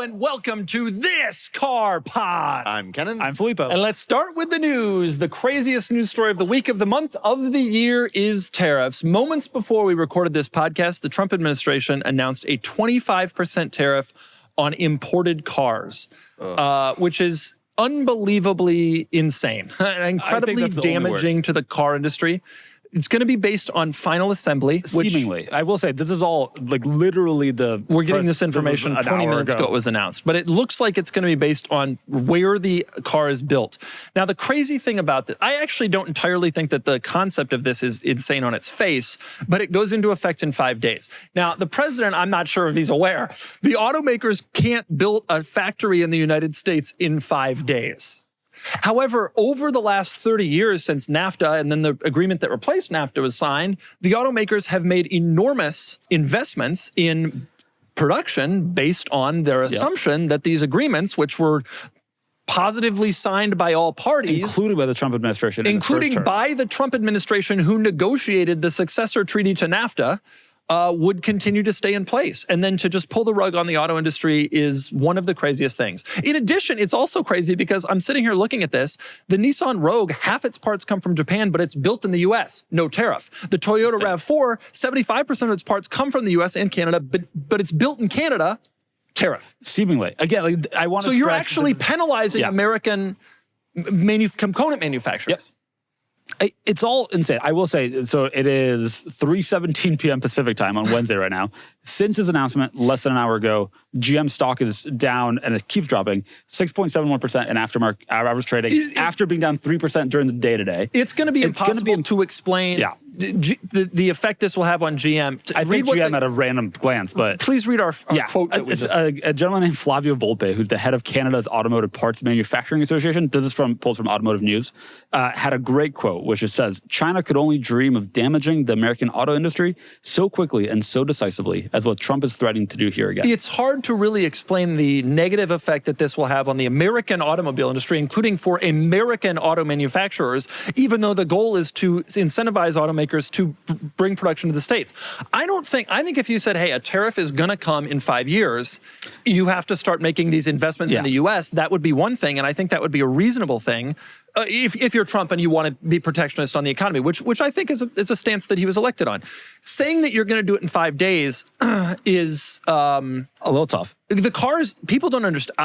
and welcome to this Car Pod. I'm Kennan. I'm Filippo. And let's start with the news. The craziest news story of the week, of the month, of the year is tariffs. Moments before we recorded this podcast, the Trump administration announced a 25% tariff on imported cars, which is unbelievably insane and incredibly damaging to the car industry. It's going to be based on final assembly, which seemingly. I will say, this is all like literally we're getting this information 20 minutes ago it was announced, but it looks like it's going to be based on where the car is built. Now, the crazy thing about this, I actually don't entirely think that the concept of this is insane on its face, but it goes into effect in 5 days. Now, the president, I'm not sure if he's aware, the automakers can't build a factory in the United States in 5 days. However, over the last 30 years since NAFTA and then the agreement that replaced NAFTA was signed, the automakers have made enormous investments in production based on their assumption that these agreements, which were positively signed by all parties, including by the Trump administration, including by the Trump administration who negotiated the successor treaty to NAFTA, would continue to stay in place. And then to just pull the rug on the auto industry is one of the craziest things. In addition, it's also crazy because I'm sitting here looking at this. The Nissan Rogue, half its parts come from Japan, but it's built in the US, no tariff. The Toyota RAV4, 75% of its parts come from the US and Canada, but it's built in Canada, tariff. Seemingly. Again, like, I want to So you're actually penalizing American component manufacturers. Yep. It's all insane. I will say, so it is 3:17 p.m. Pacific time on Wednesday right now. Since his announcement less than an hour ago, GM stock is down and it keeps dropping 6.71% in aftermarket average trading after being down 3% during the day today. It's going to be impossible to explain the effect this will have on GM. I think GM at a random glance, but please read our quote. It's a gentleman named Flavio Volpe, who's the head of Canada's Automotive Parts Manufacturing Association. This is pulled from Automotive News. Had a great quote, which it says, "China could only dream of damaging the American auto industry so quickly and so decisively as what Trump is threatening to do here again." It's hard to really explain the negative effect that this will have on the American automobile industry, including for American auto manufacturers, even though the goal is to incentivize automakers to bring production to the States. I think if you said, hey, a tariff is going to come in 5 years, you have to start making these investments in the US, that would be one thing, and I think that would be a reasonable thing. If you're Trump and you want to be protectionist on the economy, which I think is a stance that he was elected on. Saying that you're going to do it in 5 days is a little tough. The cars, people don't understand.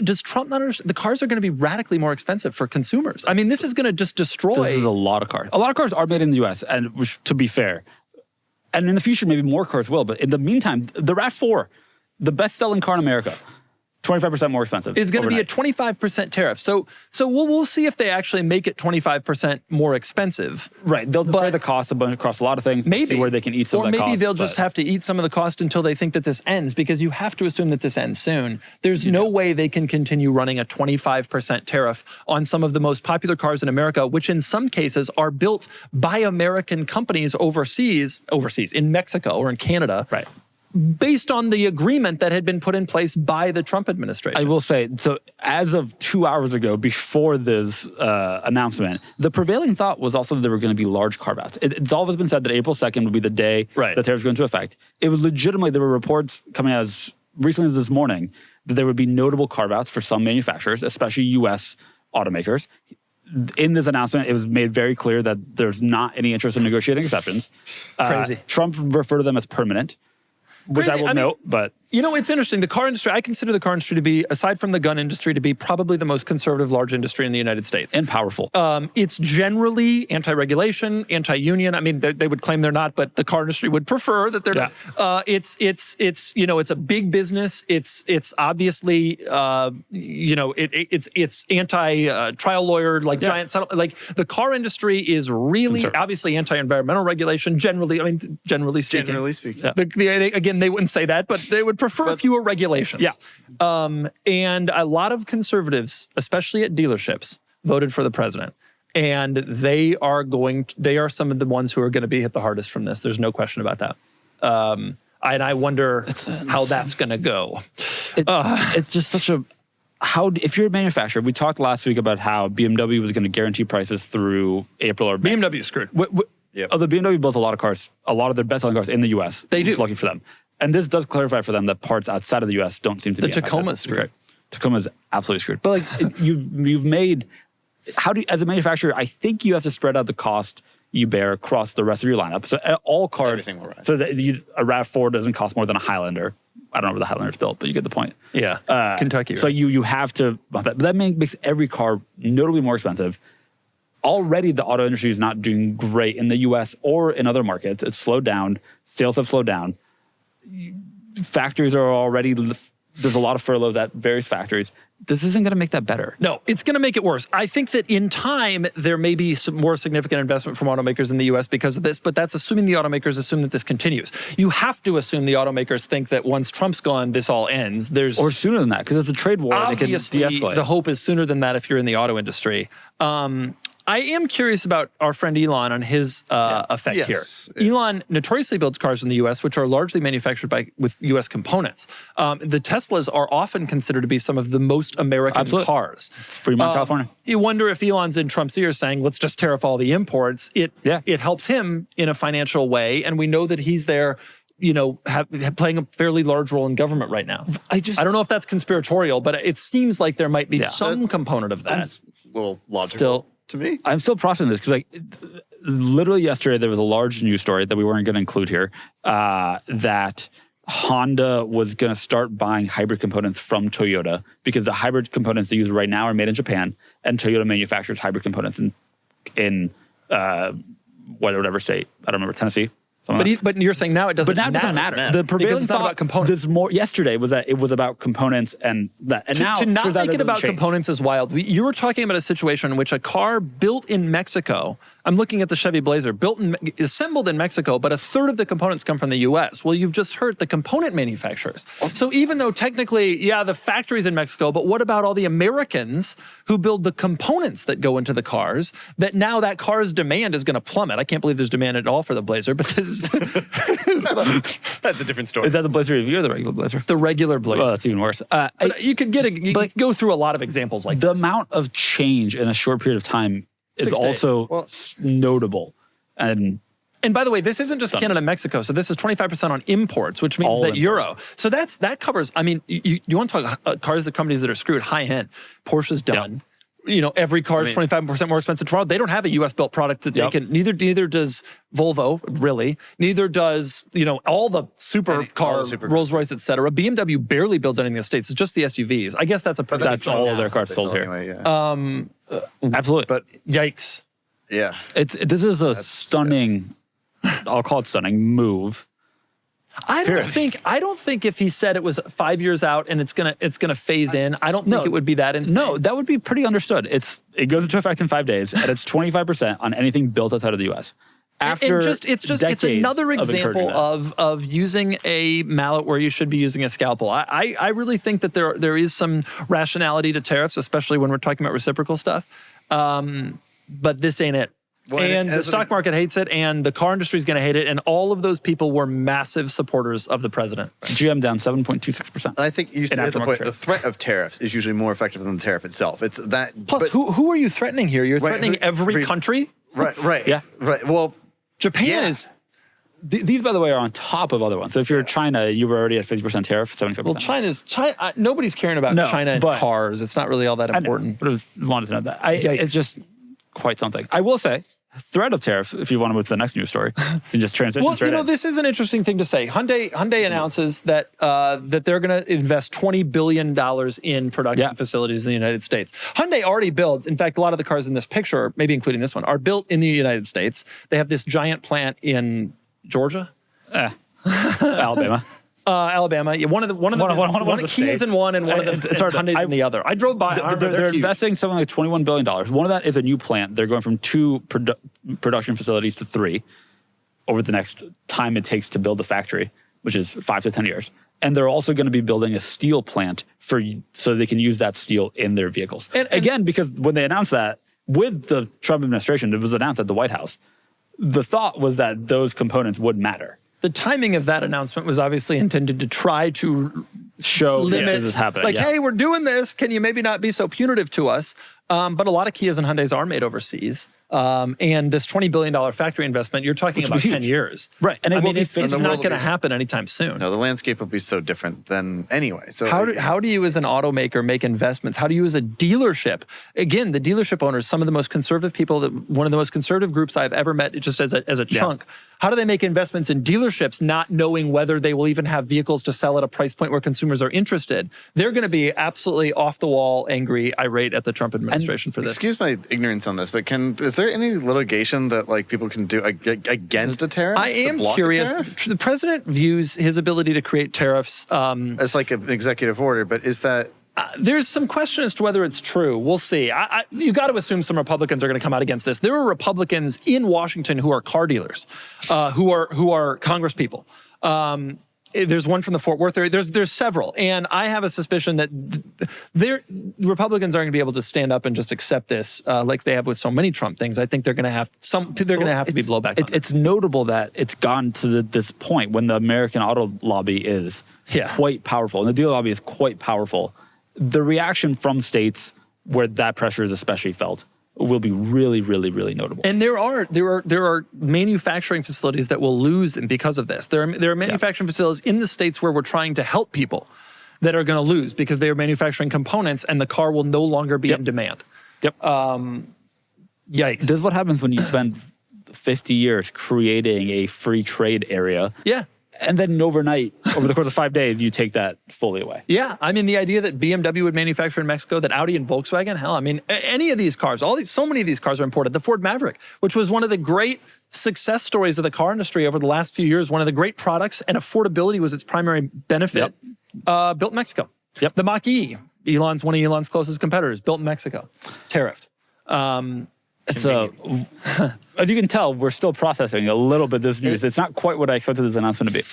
Does Trump not understand? The cars are going to be radically more expensive for consumers. I mean, this is going to just destroy. This is a lot of cars. A lot of cars are made in the U.S., and to be fair, and in the future, maybe more cars will. But in the meantime, the RAV4, the best-selling car in America, 25% more expensive. Is going to be a 25% tariff. So we'll see if they actually make it 25% more expensive. Right. They'll defray the cost across a lot of things. Maybe see where they can eat some of that cost. Or maybe they'll just have to eat some of the cost until they think that this ends, because you have to assume that this ends soon. There's no way they can continue running a 25% tariff on some of the most popular cars in America, which in some cases are built by American companies overseas, in Mexico or in Canada. Right. Based on the agreement that had been put in place by the Trump administration. I will say, so as of 2 hours ago, before this announcement, the prevailing thought was also that there were going to be large carve-outs. It's always been said that April 2nd would be the day that tariffs go into effect. It was legitimately, there were reports coming out as recently as this morning that there would be notable carve-outs for some manufacturers, especially U.S. automakers. In this announcement, it was made very clear that there's not any interest in negotiating exceptions. Crazy. Trump referred to them as permanent. Which I will note, but... You know, it's interesting. The car industry, I consider the car industry to be, aside from the gun industry, to be probably the most conservative large industry in the United States. And powerful. It's generally anti-regulation, anti-union. I mean, they would claim they're not, but the car industry would prefer that they're not. It's you know, it's a big business. It's obviously, it's anti-trial lawyer, like giant settlement. Like, the car industry is really, obviously, anti-environmental regulation, generally, generally speaking. Generally speaking. Again, they wouldn't say that, but they would prefer fewer regulations. And a lot of conservatives, especially at dealerships, voted for the president. And they are some of the ones who are going to be hit the hardest from this. There's no question about that. And I wonder how that's going to go. It's just such a... if you're a manufacturer, we talked last week about how BMW was going to guarantee prices through April or May. BMW is screwed. The BMW builds a lot of cars, a lot of their best-selling cars in the U.S. They do. It's lucky for them. And this does clarify for them that parts outside of the U.S. don't seem to be impacted. The Tacoma's screwed. Tacoma's absolutely screwed. But like you've made, as a manufacturer, I think you have to spread out the cost you bear across the rest of your lineup. So all cars, so that a RAV4 doesn't cost more than a Highlander. I don't know where the Highlander's built, but you get the point. Yeah, Kentucky. So you have to, but that makes every car notably more expensive. Already the auto industry is not doing great in the US or in other markets. It's slowed down. Sales have slowed down. Factories are already, there's a lot of furloughs at various factories. This isn't going to make that better. No, it's going to make it worse. I think that in time, there may be some more significant investment from automakers in the U.S. because of this, but that's assuming the automakers assume that this continues. You have to assume the automakers think that once Trump's gone, this all ends. Or sooner than that, because it's a trade war and it can de-escalate. The hope is sooner than that if you're in the auto industry. I am curious about our friend Elon on his effect here. Elon notoriously builds cars in the U.S., which are largely manufactured with U.S. components. The Teslas are often considered to be some of the most American cars. Fremont, California. You wonder if Elon's in Trump's ear saying, let's just tariff all the imports. It helps him in a financial way, and we know that he's there playing a fairly large role in government right now. I don't know if that's conspiratorial, but it seems like there might be some component of that. A little logical. To me, I'm still processing this because, literally yesterday there was a large news story that we weren't going to include here that Honda was going to start buying hybrid components from Toyota because the hybrid components they use right now are made in Japan, and Toyota manufactures hybrid components in whatever state. I don't remember, Tennessee. But you're saying now it doesn't matter. But now it doesn't matter. The prevailing thought about components. Yesterday was that it was about components and that. And now to not make it about change. Components is wild. You were talking about a situation in which a car built in Mexico, I'm looking at the Chevy Blazer, assembled in Mexico, but a third of the components come from the U.S. Well, you've just heard the component manufacturers. So even though technically, the factory's in Mexico, but what about all the Americans who build the components that go into the cars, that now that car's demand is going to plummet? I can't believe there's demand at all for the Blazer, but that's a different story. Is that the Blazer review or the regular Blazer? The regular Blazer. Well, that's even worse. You could go through a lot of examples like the this. amount of change in a short period of time is also notable. And by the way, this isn't just Canada and Mexico. So this is 25% on imports, which means that Euro. So that covers, I mean, you want to talk cars, the companies that are screwed, high end. Porsche's done. Every car is 25% more expensive tomorrow. They don't have a U.S. built product that they can. Neither does Volvo, really. Neither does all the supercar, Rolls Royce, etc. BMW barely builds anything in the States. It's just the SUVs. I guess that's all of their cars sold here. Anyway, absolutely. But yikes. Yeah, this is a stunning. I'll call it stunning move. I don't think if he said it was 5 years out and it's gonna phase in, I don't think it would be that insane. No, that would be pretty understood. It goes into effect in 5 days, and it's 25% on anything built outside of the U.S. It's another example of using a mallet where you should be using a scalpel. I really think that there is some rationality to tariffs, especially when we're talking about reciprocal stuff. But this ain't it. Well, and the stock market hates it, and the car industry is going to hate it, and all of those people were massive supporters of the president. GM down 7.26%. And I think you said the point. The threat of tariffs is usually more effective than the tariff itself. It's that. Plus, who are you threatening here? You're threatening every country? Right. Yeah. Right. Well, Japan is. These, by the way, are on top of other ones. So if you're China, you were already at 50% tariff, 75%. Well, China. Nobody's caring about China and cars. It's not really all that important. But I wanted to know that. It's just quite something. I will say, threat of tariffs, if you want to move to the next news story, you can just transition straight in. This is an interesting thing to say. Hyundai announces that they're going to invest $20 billion in production facilities in the United States. Hyundai already builds, in fact, a lot of the cars in this picture, maybe including this one, are built in the United States. They have this giant plant in Georgia? Alabama. Alabama. Yeah, one of the Kia's in one, and one of them Hyundai's in the other. I drove by. They're investing something like $21 billion. One of that is a new plant. They're going from 2 production facilities to 3 over the next time it takes to build the factory, which is 5 to 10 years. And they're also going to be building a steel plant so they can use that steel in their vehicles. And again, because when they announced that with the Trump administration, it was announced at the White House. The thought was that those components would matter. The timing of that announcement was obviously intended to try to show limit, this is happening. Hey, we're doing this. Can you maybe not be so punitive to us? But a lot of Kias and Hyundais are made overseas. And this $20 billion factory investment, you're talking about 10 years. Right. And it's not going to happen anytime soon. No, the landscape will be so different than anyway. So how do you as an automaker make investments? How do you as a dealership? Again, the dealership owners, some of the most conservative people, one of the most conservative groups I've ever met just as a chunk. How do they make investments in dealerships not knowing whether they will even have vehicles to sell at a price point where consumers are interested? They're going to be absolutely off the wall, angry, irate at the Trump administration for this. Excuse my ignorance on this, but is there any litigation that like people can do against a tariff? I am curious. The president views his ability to create tariffs as like an executive order, but is that? There's some question as to whether it's true. We'll see. You got to assume some Republicans are going to come out against this. There are Republicans in Washington who are car dealers, who are Congresspeople. There's one from the Fort Worth area. There's several, and I have a suspicion that Republicans aren't going to be able to stand up and just accept this like they have with so many Trump things. I think they're going to have to be blowback. It's notable that it's gone to this point when the American auto lobby is quite powerful, and the dealer lobby is quite powerful. The reaction from states where that pressure is especially felt will be really, really, really notable. And there are manufacturing facilities that will lose because of this. There are manufacturing facilities in the states where we're trying to help people that are going to lose because they are manufacturing components and the car will no longer be in demand. Yep. Yikes. This is what happens when you spend 50 years creating a free trade area. Yeah. And then overnight, over the course of 5 days, you take that fully away. Yeah, I mean, the idea that BMW would manufacture in Mexico, that Audi and Volkswagen, hell, I mean, any of these cars, so many of these cars are imported. The Ford Maverick, which was one of the great success stories of the car industry over the last few years, one of the great products, and affordability was its primary benefit, built in Mexico. Yep. The Mach-E, one of Elon's closest competitors, built in Mexico, tariffed. As you can tell, we're still processing a little bit this news. It's not quite what I expected this announcement to be.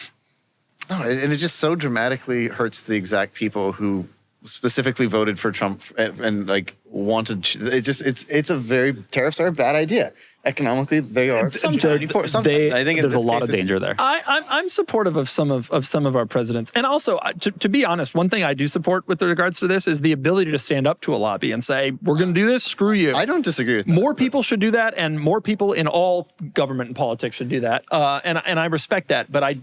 No, and it just so dramatically hurts the exact people who specifically voted for Trump and like wanted. Tariffs are a bad idea. Economically, they are. Sometimes I think there's a lot of danger there. I'm supportive of some of our presidents, and also to be honest, one thing I do support with regards to this is the ability to stand up to a lobby and say, "We're going to do this. Screw you." I don't disagree with that. More people should do that, and more people in all government and politics should do that. And I respect that, but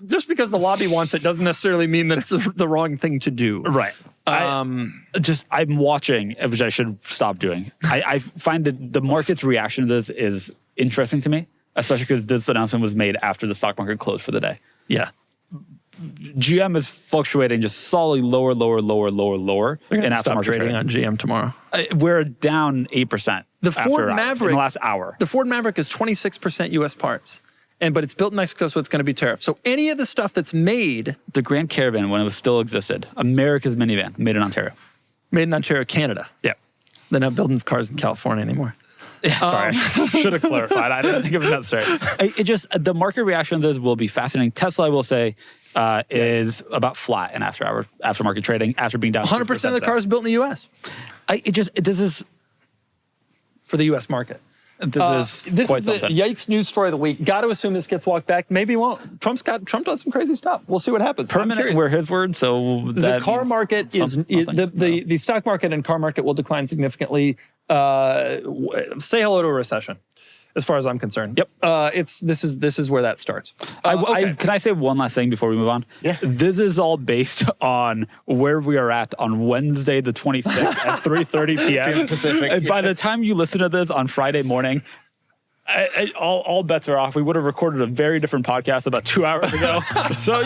just because the lobby wants it doesn't necessarily mean that it's the wrong thing to do. Right. I'm watching, which I should stop doing. I find that the market's reaction to this is interesting to me, especially because this announcement was made after the stock market closed for the day. Yeah. GM is fluctuating just solidly lower. They're going to stop aftermarket trading on GM tomorrow. We're down 8%. The Ford Maverick in the last hour. The Ford Maverick is 26% U.S. parts. But it's built in Mexico, so it's going to be tariffed. So any of the stuff that's made... The Grand Caravan, when it was still existed, America's minivan, made in Ontario. Made in Ontario, Canada. Yeah. They're not building cars in California anymore. Yeah, sorry, should have clarified. I didn't think it was necessary. The market reaction to this will be fascinating. Tesla, I will say, is about flat in aftermarket trading after being down 100% of the cars built in the U.S. This is... For the U.S. market. This is the yikes news story of the week. Got to assume this gets walked back. Maybe it won't. Trump does some crazy stuff. We'll see what happens. Permanent were his words. So the car market the stock market and car market will decline significantly. Say hello to a recession, as far as I'm concerned. Yep. This is where that starts. Can I say one last thing before we move on? Yeah. This is all based on where we are at on Wednesday the 26th at 3:30 p.m. Pacific. And by the time you listen to this on Friday morning, all bets are off. We would have recorded a very different podcast about 2 hours ago. So,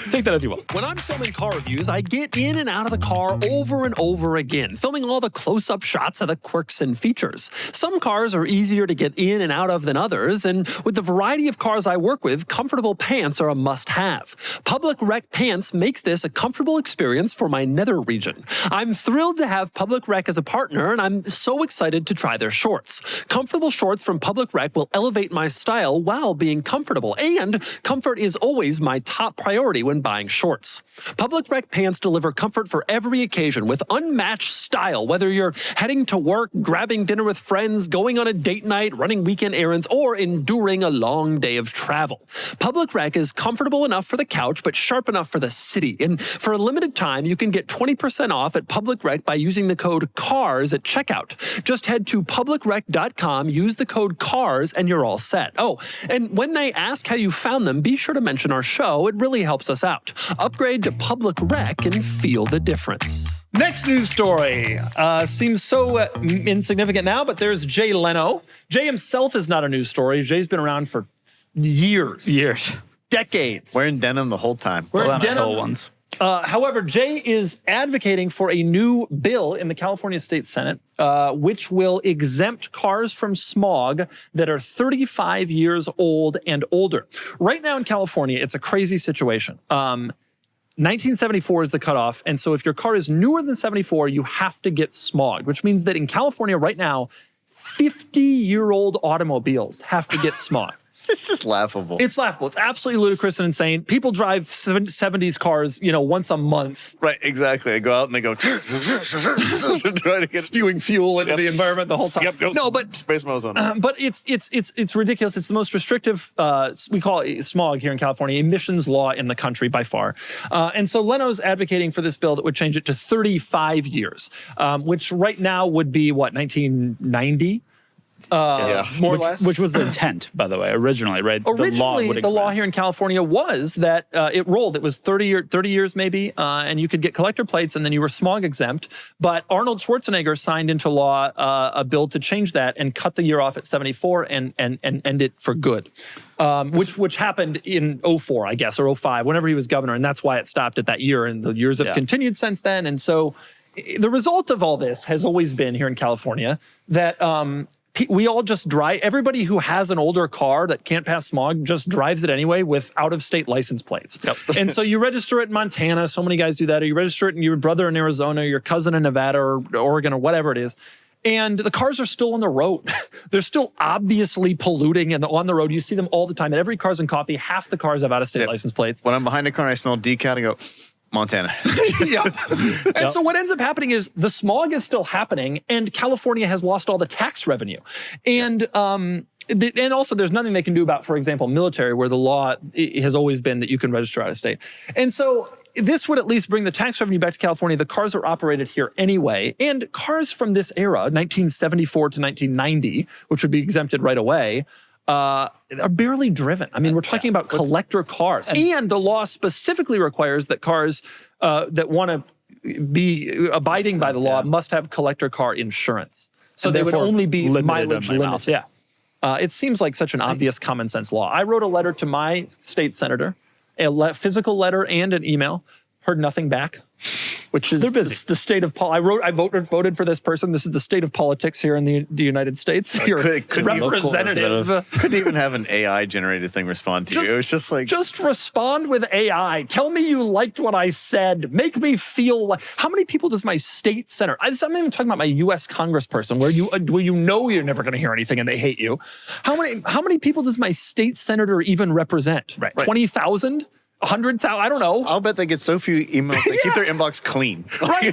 take that as you will. When I'm filming car reviews, I get in and out of the car over and over again, filming all the close-up shots of the quirks and features. Some cars are easier to get in and out of than others, and with the variety of cars I work with, comfortable pants are a must-have. Public Rec Pants makes this a comfortable experience for my nether region. I'm thrilled to have Public Rec as a partner, and I'm so excited to try their shorts. Comfortable shorts from Public Rec will elevate my style while being comfortable, and comfort is always my top priority when buying shorts. Public Rec pants deliver comfort for every occasion with unmatched style, whether you're heading to work, grabbing dinner with friends, going on a date night, running weekend errands, or enduring a long day of travel. Public Rec is comfortable enough for the couch, but sharp enough for the city. And for a limited time, you can get 20% off at Public Rec by using the code CARS at checkout. Just head to publicrec.com, use the code CARS, and you're all set. Oh, and when they ask how you found them, be sure to mention our show. It really helps us out. Upgrade to Public Rec and feel the difference. Next news story seems so insignificant now, but there's Jay Leno. Jay himself is not a news story. Jay's been around for years. Decades. Wearing denim the whole time. Wearing denim. Ones. However, Jay is advocating for a new bill in the California State Senate, which will exempt cars from smog that are 35 years old and older. Right now in California, it's a crazy situation. 1974 is the cutoff, and so if your car is newer than 74, you have to get smogged, which means that in California right now, 50-year-old automobiles have to get smogged. It's just laughable. It's laughable. It's absolutely ludicrous and insane. People drive 70s cars, once a month. Right, exactly. They go out and they go trying to get spewing fuel into the environment the whole time. No, but spray some ozone. But it's ridiculous. It's the most restrictive, we call it smog here in California, emissions law in the country by far. And so Leno's advocating for this bill that would change it to 35 years, which right now would be, 1990? More or less. Which was the intent, by the way, originally, right? Originally, the law here in California was that it rolled. It was 30 years maybe, and you could get collector plates, and then you were smog exempt. But Arnold Schwarzenegger signed into law a bill to change that and cut the year off at 74 and end it for good, which happened in 04, I guess, or 05, whenever he was governor, and that's why it stopped at that year. And the years have continued since then. And so the result of all this has always been here in California that we all just drive. Everybody who has an older car that can't pass smog just drives it anyway with out-of-state license plates. And so you register it in Montana. So many guys do that. Or you register it in your brother in Arizona, your cousin in Nevada or Oregon or whatever it is. And the cars are still on the road. They're still obviously polluting and on the road. You see them all the time. At every Cars and Coffee, half the cars have out-of-state license plates. When I'm behind a car and I smell decal, I go, Montana. And so what ends up happening is the smog is still happening and California has lost all the tax revenue. And and also there's nothing they can do about, for example, military, where the law has always been that you can register out of state. And so this would at least bring the tax revenue back to California. The cars are operated here anyway. And cars from this era, 1974 to 1990, which would be exempted right away, are barely driven. I mean, we're talking about collector cars. And the law specifically requires that cars that want to be abiding by the law must have collector car insurance. So they would only be mileage limited. It seems like such an obvious common sense law. I wrote a letter to my state senator, a physical letter and an email, heard nothing back. Which is the state of I voted for this person. This is the state of politics here in the United States. Your representative couldn't even have an AI generated thing respond to you. It was just like, just respond with AI. Tell me you liked what I said. Make me feel like. How many people does my state senator? I'm not even talking about my U.S. congressperson, where you know you're never going to hear anything and they hate you. How many people does my state senator even represent? 20,000. 100,000, I don't know. I'll bet they get so few emails, they keep their inbox clean.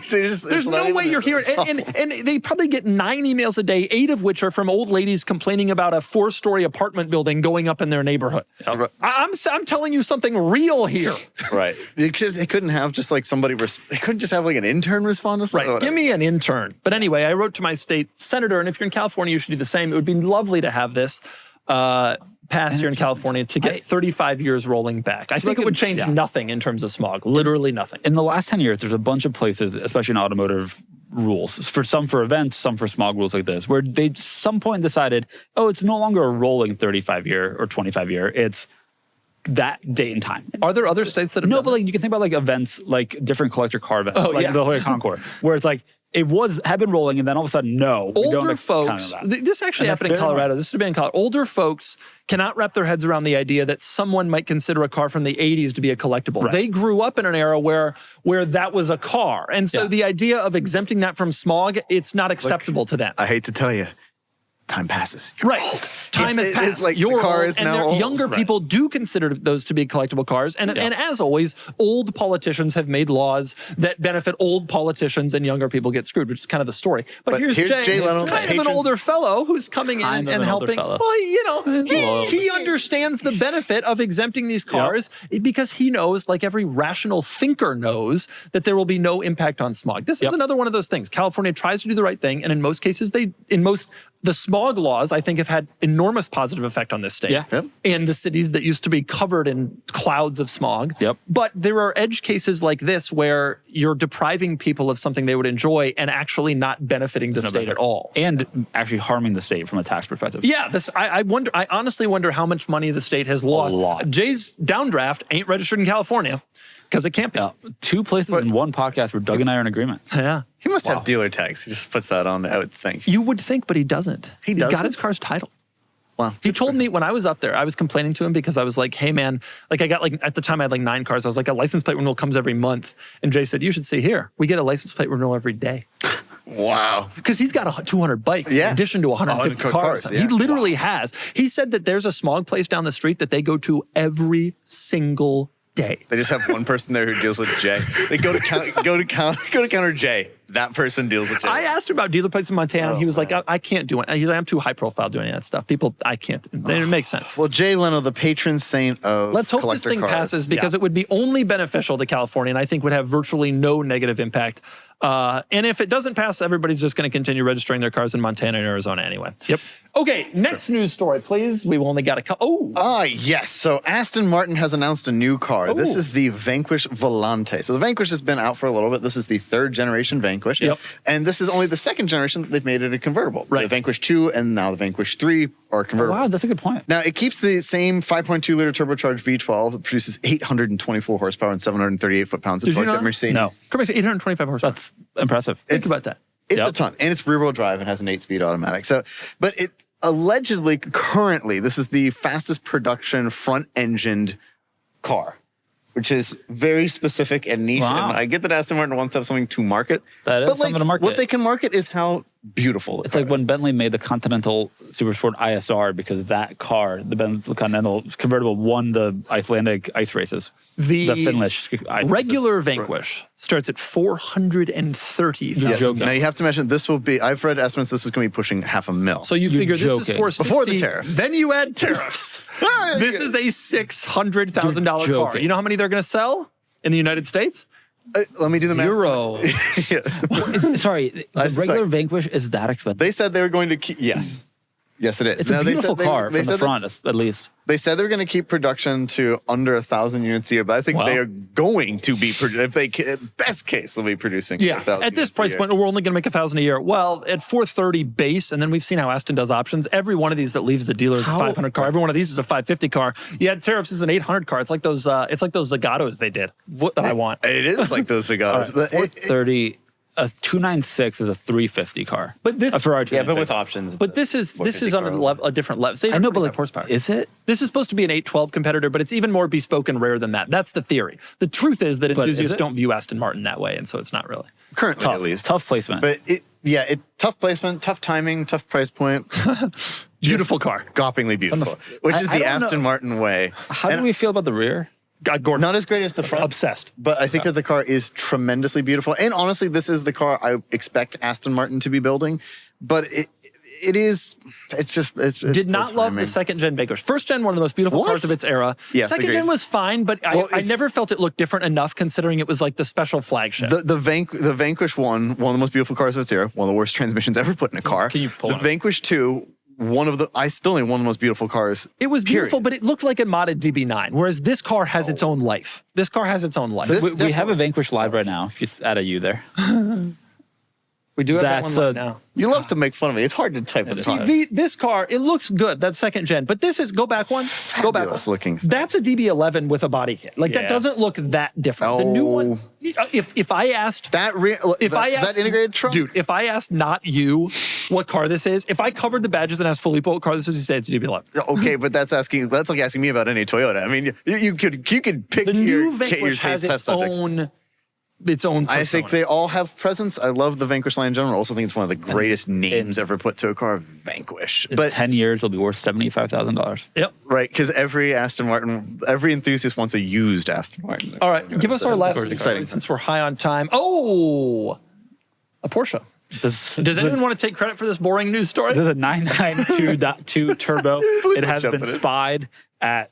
There's no way you're hearing, and they probably get 9 emails a day, 8 of which are from old ladies complaining about a 4-story apartment building going up in their neighborhood. I'm telling you something real here. Right. They couldn't have just like somebody, they couldn't just have like an intern respond to something. Right, give me an intern. But anyway, I wrote to my state senator, and if you're in California, you should do the same. It would be lovely to have this pass here in California to get 35 years rolling back. I think it would change nothing in terms of smog, literally nothing. In the last 10 years, there's a bunch of places, especially in automotive rules, some for events, some for smog rules like this, where they at some point decided, oh, it's no longer a rolling 35-year or 25-year. It's that date and time. Are there other states that have done but like you can think about like events, like different collector car events, like the whole Concours, where it's like, it had been rolling, and then all of a sudden, no. Older folks, this actually happened in Colorado. This would have been in Colorado. Older folks cannot wrap their heads around the idea that someone might consider a car from the 80s to be a collectible. They grew up in an era where that was a car. And so the idea of exempting that from smog, it's not acceptable to them. I hate to tell you, time passes. You're Right. old. Time has passed. It's like You're the car old, is and now old. younger people do consider those to be collectible cars. And as always, old politicians have made laws that benefit old politicians and younger people get screwed, which is kind of the story. But here's Jay Leno, kind of an older fellow who's coming in and helping. Well, he understands the benefit of exempting these cars because he knows, like every rational thinker knows, that there will be no impact on smog. This is another one of those things. California tries to do the right thing, and in most cases, the smog laws, I think, have had enormous positive effect on this state. And the cities that used to be covered in clouds of smog. But there are edge cases like this where you're depriving people of something they would enjoy and actually not benefiting the state at all. And actually harming the state from a tax perspective. Yeah, I honestly wonder how much money the state has lost. A lot. Jay's downdraft ain't registered in California because it can't be. 2 places in one podcast where Doug and I are in agreement. Yeah. He must have dealer tags. He just puts that on, I would think. You would think, but he doesn't. He's doesn't? got his car's title. Wow. He told me when I was up there, I was complaining to him because I was like, hey man, like I got like, at the time I had like 9 cars. I was like, a license plate renewal comes every month. And Jay said, you should see here. We get a license plate renewal every day. Wow. Because he's got 200 bikes in addition to 150 cars. He literally has. He said that there's a smog place down the street that they go to every single day. They just have one person there who deals with Jay. They go to counter Jay. That person deals with Jay. I asked him about dealer plates in Montana, and he was like, I can't do it. He's like, I'm too high profile doing any of that stuff. People, I can't. It makes sense. Well, Jay Leno, the patron saint of Let's hope this thing passes because it would be only beneficial to California and I think would have virtually no negative impact. And if it doesn't pass, everybody's just going to continue registering their cars in Montana and Arizona anyway. Okay, next news story, please. We've only got a couple. Yes. So Aston Martin has announced a new car. This is the Vanquish Volante. So the Vanquish has been out for a little bit. This is the 3rd generation Vanquish. And this is only the 2nd generation that they've made it a convertible. The Vanquish 2 and now the Vanquish 3 are convertibles. Wow, that's a good point. Now, it keeps the same 5.2 liter turbocharged V12. It produces 824 horsepower and 738 foot-pounds of torque that Mercedes. No. Correct, 825 horsepower. That's impressive. Think about that. It's a ton. And it's rear-wheel drive and has an 8-speed automatic. So, but it allegedly, currently, this is the fastest production front-engined car, which is very specific and niche. Wow. And I get that Aston Martin wants to have something to market. That is but something to market. What they can market is how beautiful it's like when Bentley made the Continental Supersport ISR because that car, the Bentley Continental convertible, won the Icelandic ice races. The Finnish ice regular races. Vanquish starts at 430,000. You're joking. Now you have to mention this will be. I've read estimates. This is going to be pushing $500,000. So you figure this is 460 before the tariffs. Then you add tariffs. This is a $600,000 car. You know how many they're going to sell in the United States? Let me do the math. 0. Sorry, the regular Vanquish is that expensive. They said they were going to keep. Yes, it is. It's a beautiful car from the front, at least. They said they were going to keep production to under 1,000 units a year, but I think they are going to be, if they can, best case, they'll be producing 1,000 at this price point, we're only going to make 1,000 a year. Well, at 430 base, and then we've seen how Aston does options. Every one of these that leaves the dealer is a 500 car. Every one of these is a 550 car. Yeah, Tariffs is an 800 car. It's like those Zagatos they did. What that I want. It is like those Zagatos. But 430. A 296 is a 350 car. But this a Ferrari 296. Yeah, but with options. But this is on a different level. I know, but like horsepower. Is it? This is supposed to be an 812 competitor, but it's even more bespoke and rare than that. That's the theory. The truth is that enthusiasts don't view Aston Martin that way, and so it's not really. Currently, at least. Tough placement. But tough placement, tough timing, tough price point. Beautiful car. Gawpingly beautiful. Which is the Aston Martin way. How do we feel about the rear? Gordon. Not as great as the front. Obsessed. But I think that the car is tremendously beautiful. And honestly, this is the car I expect Aston Martin to be building. But it's did not love the 2nd gen Vanquish. 1st gen, one of the most beautiful cars of its era. Yes, 2nd gen was fine, but I never felt it looked different enough considering it was like the special flagship. The Vanquish 1, one of the most beautiful cars of its era, one of the worst transmissions ever put in a car. Can you pull the Vanquish 2, I still think one of the most beautiful cars. It was beautiful, but it looked like a modded DB9, whereas this car has its own life. This car has its own life. We have a Vanquish live right now, if you add a U there. We do have that one right now. You love to make fun of me. It's hard to type with See, this car, it looks good, that 2nd gen, but this is, go back one. Go back one. Looking thing. That's a DB11 with a body kit. Like, that doesn't look that different. The new one, if I asked... that integrated trunk? Dude, if I asked not you what car this is, if I covered the badges and asked Filippo what car this is, he'd say it's a DB11. Okay, but that's like asking me about any Toyota. I mean, you could pick the your new Vanquish has its own its own persona. I think they all have presence. I love the Vanquish line in general. I also think it's one of the greatest names ever put to a car, Vanquish. In 10 years, it'll be worth $75,000. Yep. Right, because every Aston Martin, every enthusiast wants a used Aston Martin. All right, give us our last exciting since we're high on time. Oh, a Porsche. Does anyone want to take credit for this boring news story? There's a 992.2 turbo. It has been spied at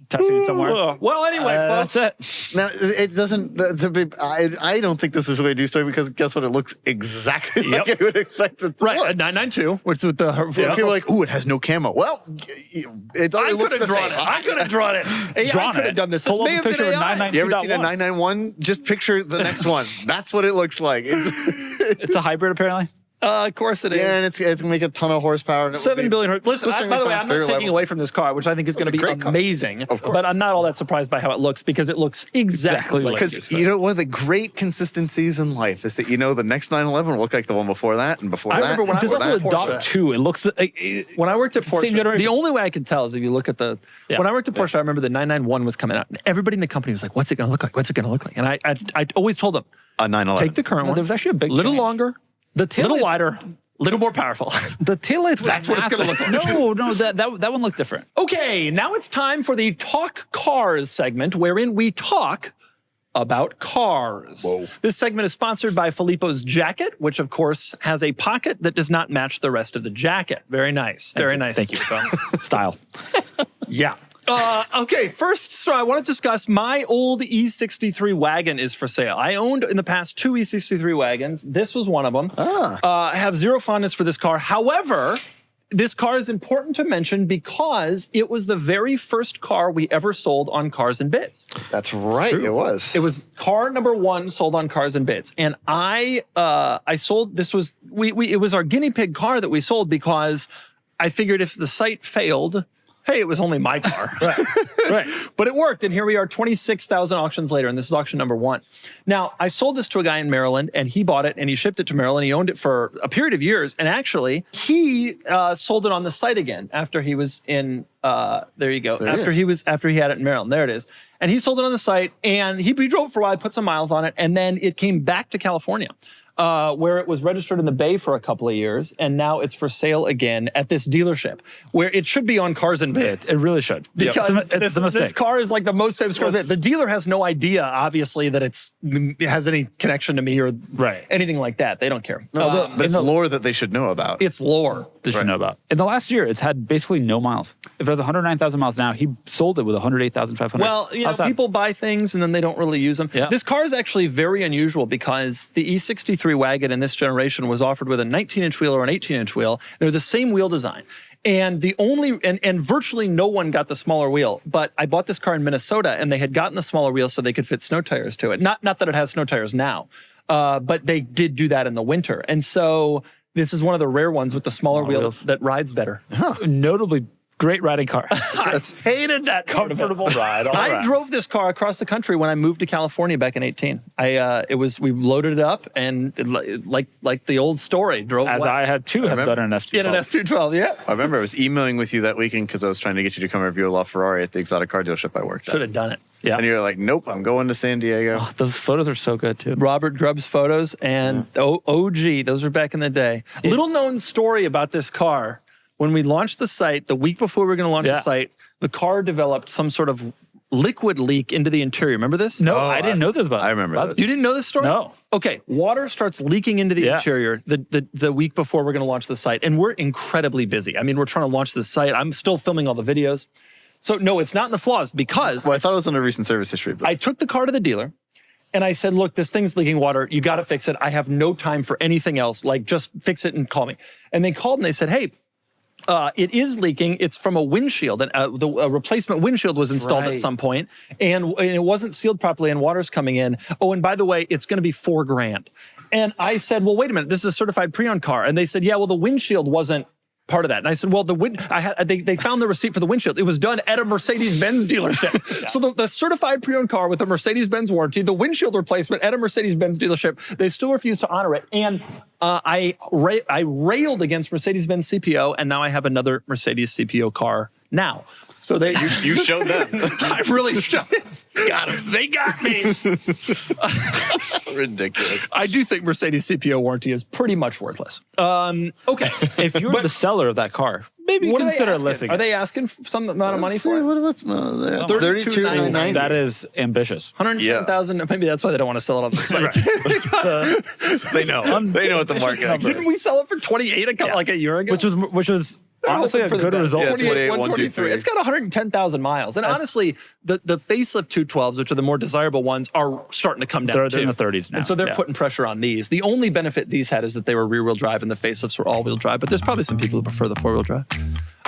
testing somewhere. Well, anyway, folks. That's it. Now, it doesn't, I don't think this is really a news story because guess what? It looks exactly like I would expect it to Right, look. a 992, which is the People are like, ooh, it has no camo. Well, it looks the same. I could have drawn it. I could have done this. This Pull up may a have been picture of AI. You ever seen a 992.1? 991? Just picture the next one. That's what it looks like. It's a hybrid, apparently. Of course it is. Yeah, and it's going to make a ton of horsepower. 7 billion horsepower. Listen, by the way, I'm not taking away from this car, which I think is going to be amazing. Of course. But I'm not all that surprised by how it looks because it looks exactly like because you know one of the great consistencies in life is that the next 911 will look like the one before that and before that. I remember when There's also a Porsche. Dot 2. It looks When I worked at Porsche, same generation. the only way I could tell is if you look at the. Yeah. When I worked at Porsche, I remember the 991 was coming out, and everybody in the company was like, "What's it going to look like? What's it going to look like?" And I always told them, A 911. "Take the current one. there's actually a big little change. longer, The tail little lights- wider, little more powerful." The taillights. That's what it's gonna look like. No, that one looked different. Okay, now it's time for the Talk Cars segment, wherein we talk about cars. Whoa. This segment is sponsored by Filippo's jacket, which of course has a pocket that does not match the rest of the jacket. Very nice. Very nice. Thank you. Style. Yeah. Okay, first, so I want to discuss my old E63 wagon is for sale. I owned in the past 2 E63 wagons. This was one of them. I have zero fondness for this car. However, this car is important to mention because it was the very first car we ever sold on Cars and Bids. That's right. It was. It was car number 1 sold on Cars and Bids, and I sold. This was it was our guinea pig car that we sold because I figured if the site failed, hey, it was only my car. Right. But it worked, and here we are 26,000 auctions later, and this is auction number 1. Now, I sold this to a guy in Maryland, and he bought it, and he shipped it to Maryland. He owned it for a period of years, and actually, he sold it on the site again after he was in, there you go, after he had it in Maryland. There it is. And he sold it on the site, and he drove it for a while, put some miles on it, and then it came back to California. Where it was registered in the Bay for a couple of years, and now it's for sale again at this dealership, where it should be on Cars and Bids. It really should. Because it's a mistake. this car is like the most famous Cars and Bids. The dealer has no idea, obviously, that it has any connection to me or anything like that. They don't care. No, but it's lore that they should know about. It's lore. They should know about. In the last year, it's had basically no miles. If it has 109,000 miles now, he sold it with 108,500. Well, people buy things and then they don't really use them. Yeah. This car is actually very unusual because the E63 wagon in this generation was offered with a 19-inch wheel or an 18-inch wheel. They're the same wheel design. And and virtually no one got the smaller wheel. But I bought this car in Minnesota, and they had gotten the smaller wheel so they could fit snow tires to it. Not that it has snow tires now, but they did do that in the winter. And so this is one of the rare ones with the smaller wheels that rides better. Notably great riding car. I hated that comfortable ride. I drove this car across the country when I moved to California back in 2018. We loaded it up and like the old story, drove as away. I had to have done an S212. In an S212, yeah. I remember I was emailing with you that weekend because I was trying to get you to come review a LaFerrari at the exotic car dealership I worked at. Should have done it. Yeah. And you're like, nope, I'm going to San Diego. Oh, those photos are so good too. Robert Grubb's photos and OG, those were back in the day. Little known story about this car. When we launched the site, the week before we were going to launch the site, the car developed some sort of liquid leak into the interior. Remember this? No, I didn't know this about it. I remember that. You didn't know this story? No. Okay, water starts leaking into the interior the week before we're going to launch the site, and we're incredibly busy. I mean, we're trying to launch the site. I'm still filming all the videos. So no, it's not in the flaws because... Well, I thought it was under recent service history. But I took the car to the dealer, and I said, look, this thing's leaking water. You got to fix it. I have no time for anything else. Like, just fix it and call me. And they called and they said, hey, it is leaking. It's from a windshield, and a replacement windshield was installed at some point, and it wasn't sealed properly, and water's coming in. Oh, and by the way, it's going to be $4,000. And I said, well, wait a minute, this is a certified pre-owned car, and they said, yeah, well, the windshield wasn't part of that. And I said, well, they found the receipt for the windshield. It was done at a Mercedes-Benz dealership. So the certified pre-owned car with a Mercedes-Benz warranty, the windshield replacement at a Mercedes-Benz dealership, they still refused to honor it. And I railed against Mercedes-Benz CPO, and now I have another Mercedes CPO car now. So they You showed them. I really showed it. Got them. They got me. Ridiculous. I do think Mercedes CPO warranty is pretty much worthless. Okay. If you're the seller of that car, maybe What are they consider asking? listing. Are they asking some amount of money for it? What about $32,990? That is ambitious. 110,000. Maybe that's why they don't want to sell it on the site. They know. They know what the market. Didn't we sell it for 28 like a year ago? Which was honestly a good result. Yeah, 28, 123. It's got 110,000 miles. And honestly, the facelift 212s, which are the more desirable ones, are starting to come down They're too. in the 30s now. And so they're putting pressure on these. The only benefit these had is that they were rear-wheel drive and the facelifts were all-wheel drive. But there's probably some people who prefer the four-wheel drive.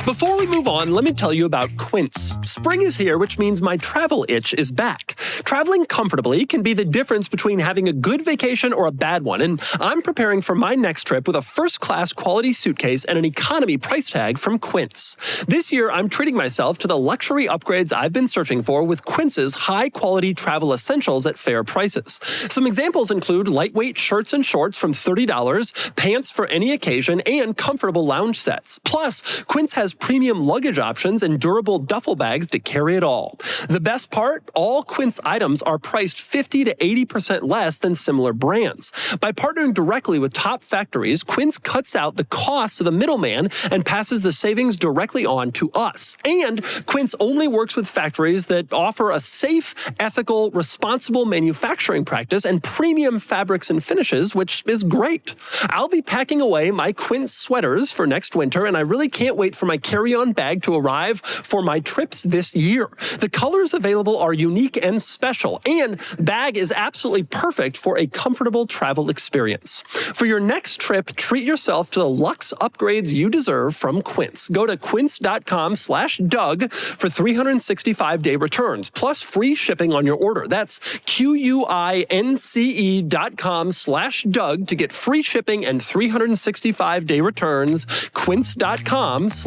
Before we move on, let me tell you about Quince. Spring is here, which means my travel itch is back. Traveling comfortably can be the difference between having a good vacation or a bad one, and I'm preparing for my next trip with a first-class quality suitcase and an economy price tag from Quince. This year, I'm treating myself to the luxury upgrades I've been searching for with Quince's high-quality travel essentials at fair prices. Some examples include lightweight shirts and shorts from $30, pants for any occasion, and comfortable lounge sets. Plus, Quince has premium luggage options and durable duffel bags to carry it all. The best part? All Quince items are priced 50 to 80% less than similar brands. By partnering directly with top factories, Quince cuts out the costs of the middleman and passes the savings directly on to us. And Quince only works with factories that offer a safe, ethical, responsible manufacturing practice and premium fabrics and finishes, which is great. I'll be packing away my Quince sweaters for next winter, and I really can't wait for my carry-on bag to arrive for my trips this year. The colors available are unique and special, and the bag is absolutely perfect for a comfortable travel experience. For your next trip, treat yourself to the luxe upgrades you deserve from Quince. Go to quince.com/Doug for 365-day returns, plus free shipping on your order. That's QUINCE.com/Doug to get free shipping and 365-day returns. Quince.com/Doug.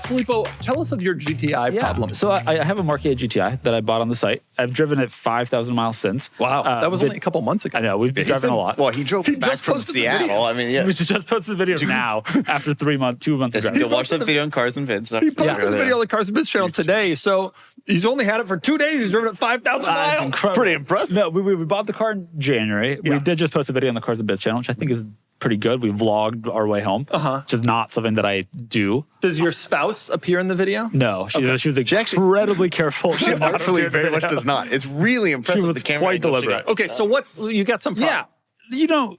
Filippo, tell us of your GTI problems. So I have a Marquis GTI that I bought on the site. I've driven it 5,000 miles since. Wow, that was only a couple months ago. I know, we've been driving a lot. Well, he drove back from Seattle. I mean, yeah. We should just post the video now after 2 months of driving. You'll watch that video on Cars and Vids. He posted the video on the Cars and Bits channel today, so he's only had it for 2 days. He's driven it 5,000 miles. Incredible. Pretty impressive. No, we bought the car in January. Yeah. We did just post a video on the Cars and Bits channel, which I think is pretty good. We vlogged our way home, which is not something that I do. Does your spouse appear in the video? No, she was incredibly careful. She artfully very much does not. It's really impressive. She was the camera quite angle she deliberate. got. Okay, so you got some problem. Yeah, you know,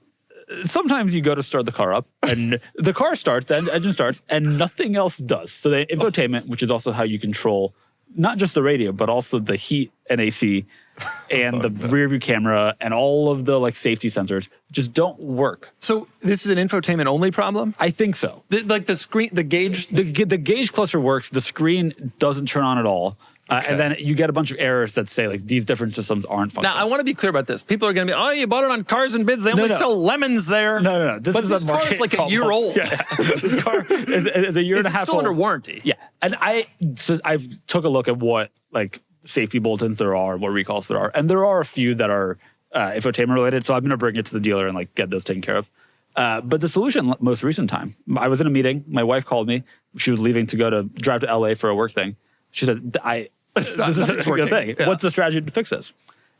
sometimes you go to start the car up and the car starts, the engine starts, and nothing else does. So the infotainment, which is also how you control not just the radio, but also the heat and AC and the rear view camera and all of the safety sensors just don't work. So this is an infotainment only problem? I think so. The screen, the gauge? The gauge cluster works. The screen doesn't turn on at all. And then you get a bunch of errors that say these different systems aren't functional. Now, I want to be clear about this. People are going to be, oh, you bought it on Cars and Bids. They only sell lemons there. No. This car is like a year old. Yeah. This car is a year and a half It's still old. under warranty. Yeah. And I've took a look at what safety bulletins there are, what recalls there are. And there are a few that are infotainment related. So I'm going to bring it to the dealer and get those taken care of. But the solution most recent time, I was in a meeting. My wife called me. She was leaving to drive to LA for a work thing. She said, this is a good thing. Yeah. What's the strategy to fix this?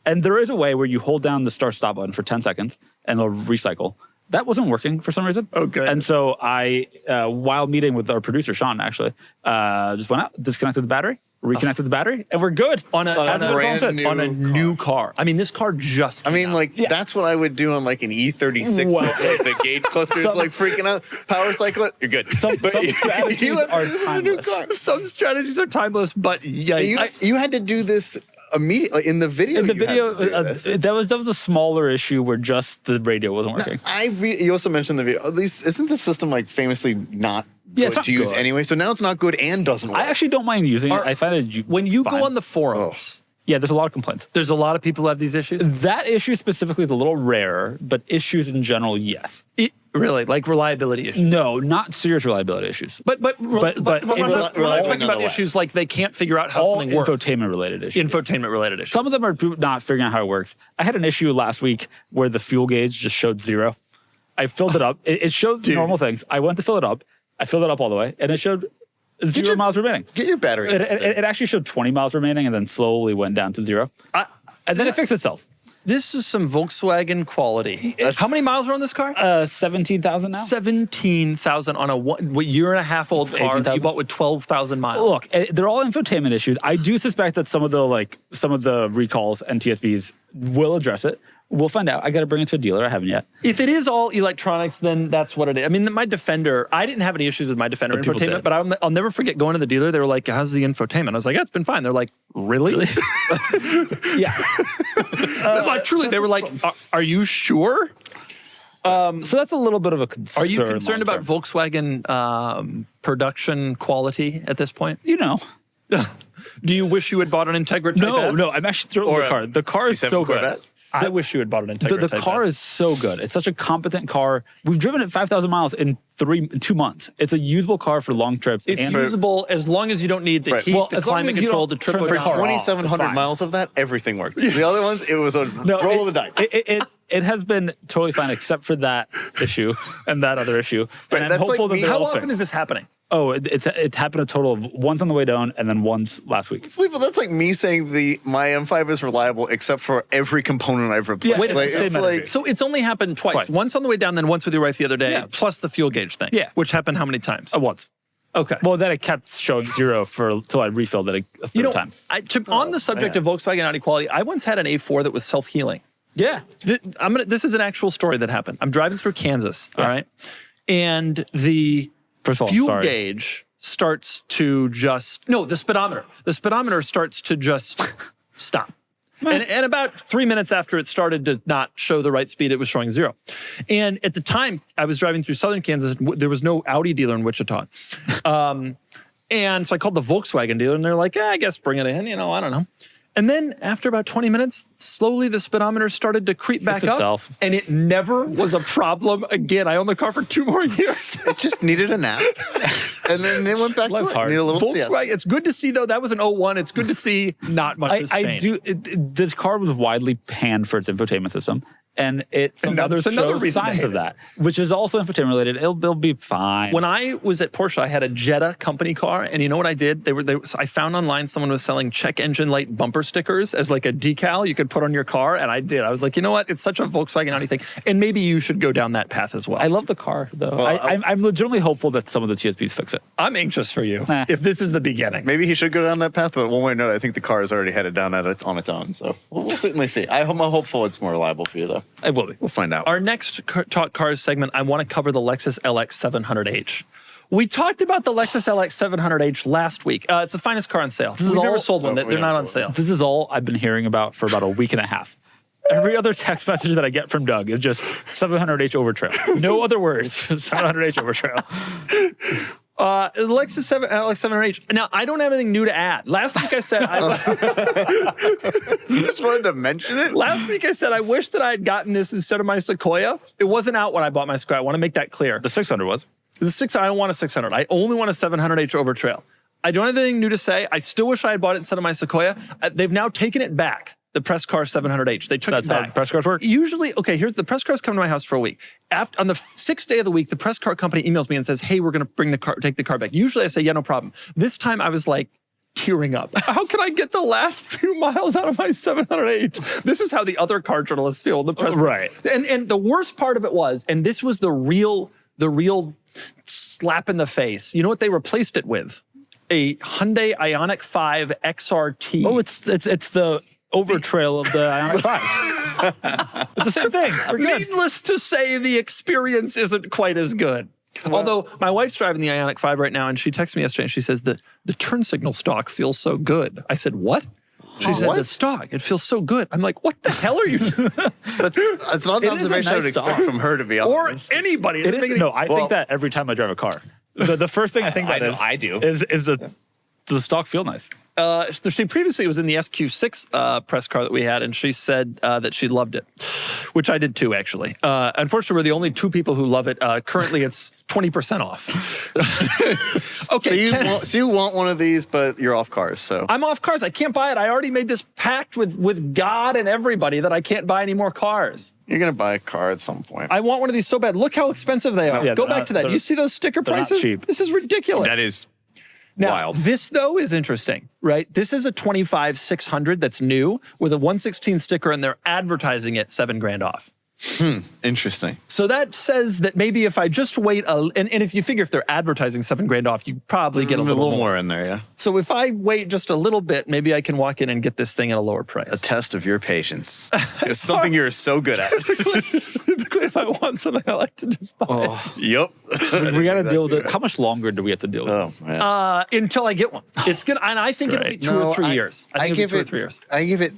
And there is a way where you hold down the start-stop button for 10 seconds and it'll recycle. That wasn't working for some reason. Okay. And so I, while meeting with our producer, Sean, actually, just went out, disconnected the battery, reconnected the battery, and we're good. On a new car. I mean, this car just came out. That's what I would do on an E36. Wow. The gauge cluster is freaking out. Power cycle it, you're good. Some strategies are timeless. Some strategies are timeless, but you had to do this immediately in the video. In the video, that was a smaller issue where just the radio wasn't working. You also mentioned the video. At least isn't the system famously not good to use anyway? So now it's not good and doesn't work. I actually don't mind using it. I find it when you fine. go on the forums. Yeah, there's a lot of complaints. There's a lot of people who have these issues? That issue specifically is a little rare, but issues in general, yes. Really? Like reliability issues? No, not serious reliability issues. But I'm talking about issues like they can't figure out how something works. Infotainment-related issues. Infotainment-related issues. Some of them are not figuring out how it works. I had an issue last week where the fuel gauge just showed 0. I filled it up. It showed normal things. I went to fill it up. I filled it up all the way, and it showed 0 miles remaining. Get your battery. It actually showed 20 miles remaining and then slowly went down to 0. And then it fixed itself. This is some Volkswagen quality. How many miles are on this car? 17,000 now. 17,000 on a year and a half old car 18,000? you bought with 12,000 miles. Look, they're all infotainment issues. I do suspect that some of the recalls and TSBs will address it. We'll find out. I got to bring it to a dealer. I haven't yet. If it is all electronics, then that's what it is. I mean, my Defender, I didn't have any issues with my Defender infotainment, but I'll never forget going to the dealer. They were like, how's the infotainment? I was like, yeah, it's been fine. They're like, really? Yeah. Like, truly, they were like, are you sure? So that's a little bit of a concern. Are you concerned about Volkswagen production quality at this point? You know. Do you wish you had bought an Integra Type S? No, I'm actually thrilled with the car. The car is so Corvette? good. I wish you had bought an Integra The Type car S. is so good. It's such a competent car. We've driven it 5,000 miles in 2 months. It's a usable car for long trips. It's usable as long as you don't need the heat, the climate control, the triple. For car off, 2,700 miles of that, everything worked. The other ones, it was a roll of the dice. It has been totally fine except for that issue and that other issue. And I'm hopeful that how often is this happening? Oh, it happened a total of once on the way down and then once last week. Filippo, that's like me saying my M5 is reliable except for every component I've replaced. Yeah, wait, it's like, so it's only happened twice. Once on the way down, then once with your wife the other day, plus the fuel gauge thing. Yeah. Which happened how many times? Once. Okay. Well, then it kept showing 0 till I refilled it a third time. On the subject of Volkswagen Audi quality, I once had an A4 that was self-healing. Yeah. This is an actual story that happened. I'm driving through Kansas, all right? And the fuel gauge starts to the speedometer. The speedometer starts to just stop. And about 3 minutes after it started to not show the right speed, it was showing 0. And at the time, I was driving through southern Kansas. There was no Audi dealer in Wichita. And so I called the Volkswagen dealer, and they're like, I guess bring it in. I don't know. And then after about 20 minutes, slowly the speedometer started to creep back up. And it never was a problem again. I owned the car for 2 more years. It just needed a nap. And then it went back to it. Hard. A little Volkswagen, it's good to see, though. That was an 01. It's good to see not much has changed. This car was widely panned for its infotainment system. And now there's another reason signs of that, which is also infotainment related. It'll be fine. When I was at Porsche, I had a Jetta company car, and you know what I did? I found online someone was selling check engine light bumper stickers as like a decal you could put on your car, and I did. I was like, you know what? It's such a Volkswagen Audi thing, and maybe you should go down that path as well. I love the car, though. Well, I'm legitimately hopeful that some of the TSPs fix it. I'm anxious for you if this is the beginning. Maybe he should go down that path, but one way or another, I think the car is already headed down on its own. So we'll certainly see. I'm hopeful it's more reliable for you, though. It will be. We'll find out. Our next Talk Cars segment, I want to cover the Lexus LX 700H. We talked about the Lexus LX 700H last week. It's the finest car on sale. We've never sold one. They're not on sale. This is all I've been hearing about for about a week and a half. Every other text message that I get from Doug is just 700H over trail. No other words. 700H over trail. Lexus LX 700H. Now, I don't have anything new to add. Last week I said You just wanted to mention it? Last week I said I wish that I had gotten this instead of my Sequoia. It wasn't out when I bought my Sequoia. I want to make that clear. The 600 was. I don't want a 600. I only want a 700H over trail. I don't have anything new to say. I still wish I had bought it instead of my Sequoia. They've now taken it back. The press car 700H. They took it back. That's how press cars work? Usually, here's the press cars come to my house for a week. On the 6th day of the week, the press car company emails me and says, hey, we're going to take the car back. Usually I say, yeah, no problem. This time I was like tearing up. How can I get the last few miles out of my 700H? This is how the other car journalists feel. The press, right. And the worst part of it was, and this was the real slap in the face. You know what they replaced it with? A Hyundai Ioniq 5 XRT. Oh, it's the over trail of the Ioniq 5. It's the same thing. Needless to say, the experience isn't quite as good. Well, although my wife's driving the Ioniq 5 right now, and she texted me yesterday, and she says the turn signal stock feels so good. I said, what? She said, the stock, it feels so good. I'm like, what the hell are you doing? That's not an observation I would expect from her, to be honest. Or anybody. I think that every time I drive a car. The first thing I think I do. Is does the stock feel nice? She previously was in the SQ6 press car that we had, and she said that she loved it, which I did too, actually. Unfortunately, we're the only 2 people who love it. Currently, it's 20% off. Okay. So you want one of these, but you're off cars, so. I'm off cars. I can't buy it. I already made this pact with God and everybody that I can't buy any more cars. You're going to buy a car at some point. I want one of these so bad. Look how expensive they are. Yeah, Go back to that. You see those sticker prices? Cheap. This is ridiculous. That is Now, Wild. this though is interesting, right? This is a 25-600 that's new with a 116 sticker, and they're advertising it $7,000 off. Interesting. So that says that maybe if I just wait, and if you figure if they're advertising $7,000 off, you probably get a little more in there, yeah. So if I wait just a little bit, maybe I can walk in and get this thing at a lower price. A test of your patience. It's something you're so good at. Typically, if I want something, I like to just buy it. Yep. We got to deal with it. How much longer do we have to deal with this? Man. Until I get one. It's gonna, and I think it'll be 2 or 3 years. I think it'll be 2 or 3 years. I give it.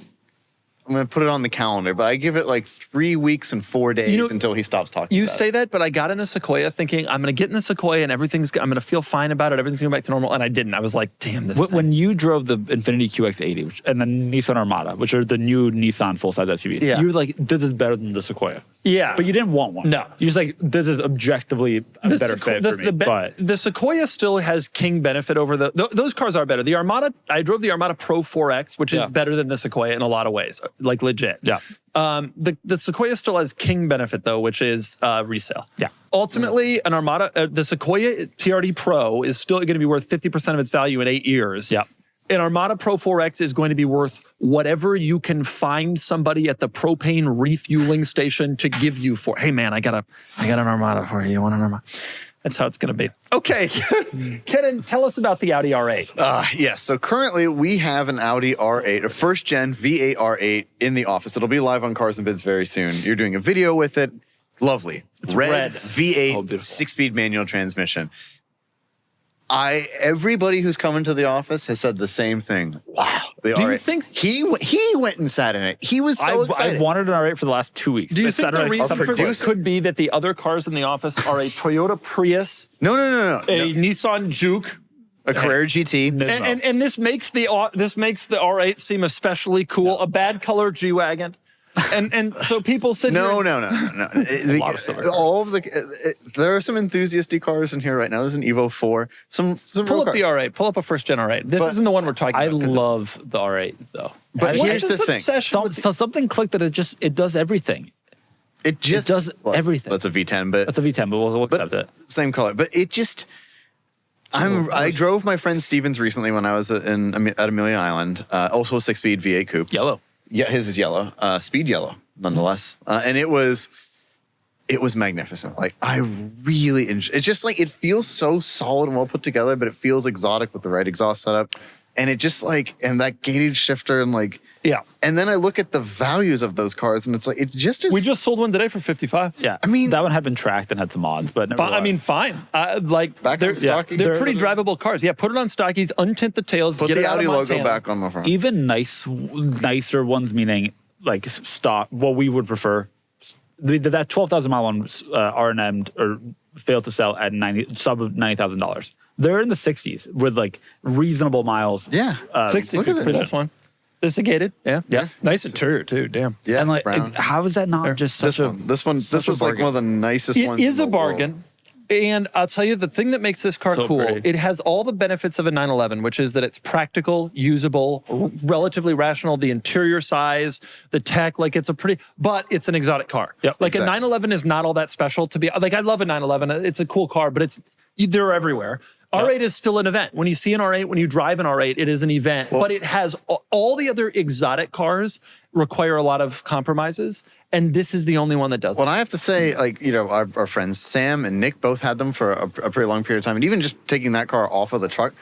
I'm going to put it on the calendar, but I give it like 3 weeks and 4 days until he stops talking. You say that, but I got in the Sequoia thinking I'm going to get in the Sequoia and I'm going to feel fine about it. Everything's going back to normal, and I didn't. I was like, damn this. When you drove the Infiniti QX80 and the Nissan Armada, which are the new Nissan full-size SUVs, you were like, this is better than the Sequoia. Yeah. But you didn't want one. No. You're just like, this is objectively a better fit for me. But the Sequoia still has king benefit over those cars are better. The Armada, I drove the Armada Pro 4X, which is better than the Sequoia in a a lot of ways, like legit. Yeah. The Sequoia still has king benefit though, which is resale. Yeah. Ultimately, an Armada, the Sequoia TRD Pro is still going to be worth 50% of its value in 8 years. Yeah. An Armada Pro 4X is going to be worth whatever you can find somebody at the propane refueling station to give you for. Hey man, I got an Armada for you. You want an Armada? That's how it's going to be. Okay, Kennan, tell us about the Audi R8. Yes, so currently we have an Audi R8, a first-gen V8 R8 in the office. It'll be live on Cars and Bids very soon. You're doing a video with it. Lovely. It's red. V8, 6-speed manual transmission. Everybody who's come into the office has said the same thing. Wow. The Do R8. you think he went and sat in it? He was so excited. I've wanted an R8 for the last 2 weeks. Do you think the reason for this could be that the other cars in the office are a Toyota Prius, No. a Nissan Juke, A Carrera GT. and this makes the R8 seem especially cool. A bad color G-Wagon. And so people sit No. here. All of there are some enthusiasty cars in here right now. There's an Evo 4. Some Pull up the R8. Pull up a first-gen R8. This isn't the one we're talking about. I love the R8 though. But here's the thing. So something clicked that it does everything. It does everything. That's a V10, but That's a V10, but we'll accept it. Same color. But it just. I drove my friend Stevens recently when I was at Amelia Island. Also a 6-speed V8 coupe. Yellow. Yeah, his is yellow, speed yellow, nonetheless. And it was magnificent. Like, I really enjoy. It's just like, it feels so solid and well put together, but it feels exotic with the right exhaust setup. And it just like, and that gated shifter and like, yeah. And then I look at the values of those cars and it's like, it just is. We just sold one today for 55. Yeah. I mean, that one had been tracked and had some mods, but fine. Like Back on stocky? they're pretty drivable cars. Yeah, put it on stockies, untint the tails, put get the it out Audi of logo Montana. back on the front. even nicer ones, meaning like stock, what we would prefer. That 12,000 mile one R&M'd or failed to sell at sub $90,000. They're in the 60s with like reasonable miles. Yeah. 60 Look at for this one. This is gated. Yeah. Yeah. Nice interior too. Damn. Yeah. And like, brown. how is that not just such This was like one of the nicest ones. It is in a the world. bargain. And I'll tell you the thing that makes this car So cool, great. it has all the benefits of a 911, which is that it's practical, usable, relatively rational, the interior size, the tech, like but it's an exotic car. Yep, like exactly. a 911 is not all that special to be, like I love a 911, it's a cool car, but they're everywhere. R8 is still an event. When you see an R8, when you drive an R8, it is an event. But it has all the other exotic cars require a lot of compromises, and this is the only one that doesn't. Well, I have to say, like, you know, our friends Sam and Nick both had them for a pretty long period of time, and even just taking that car off of the truck,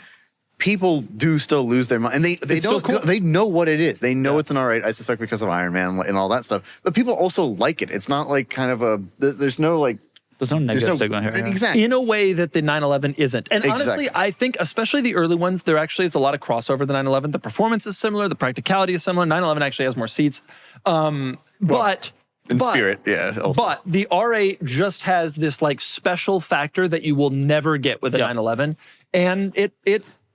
people do still lose their mind, and they don't. cool. They know what it is. They know it's an R8. I suspect because of Iron Man and all that stuff. But people also like it. It's not like kind of a. There's no like. There's no negative stigma here. Yeah. Exactly. In a way that the 911 isn't. And honestly, I think, especially the early ones, there actually is a lot of crossover with the 911. The performance is similar. The practicality is similar. 911 actually has more seats. But spirit, yeah. Also. But the R8 just has this like special factor that you will never get with a 911. And it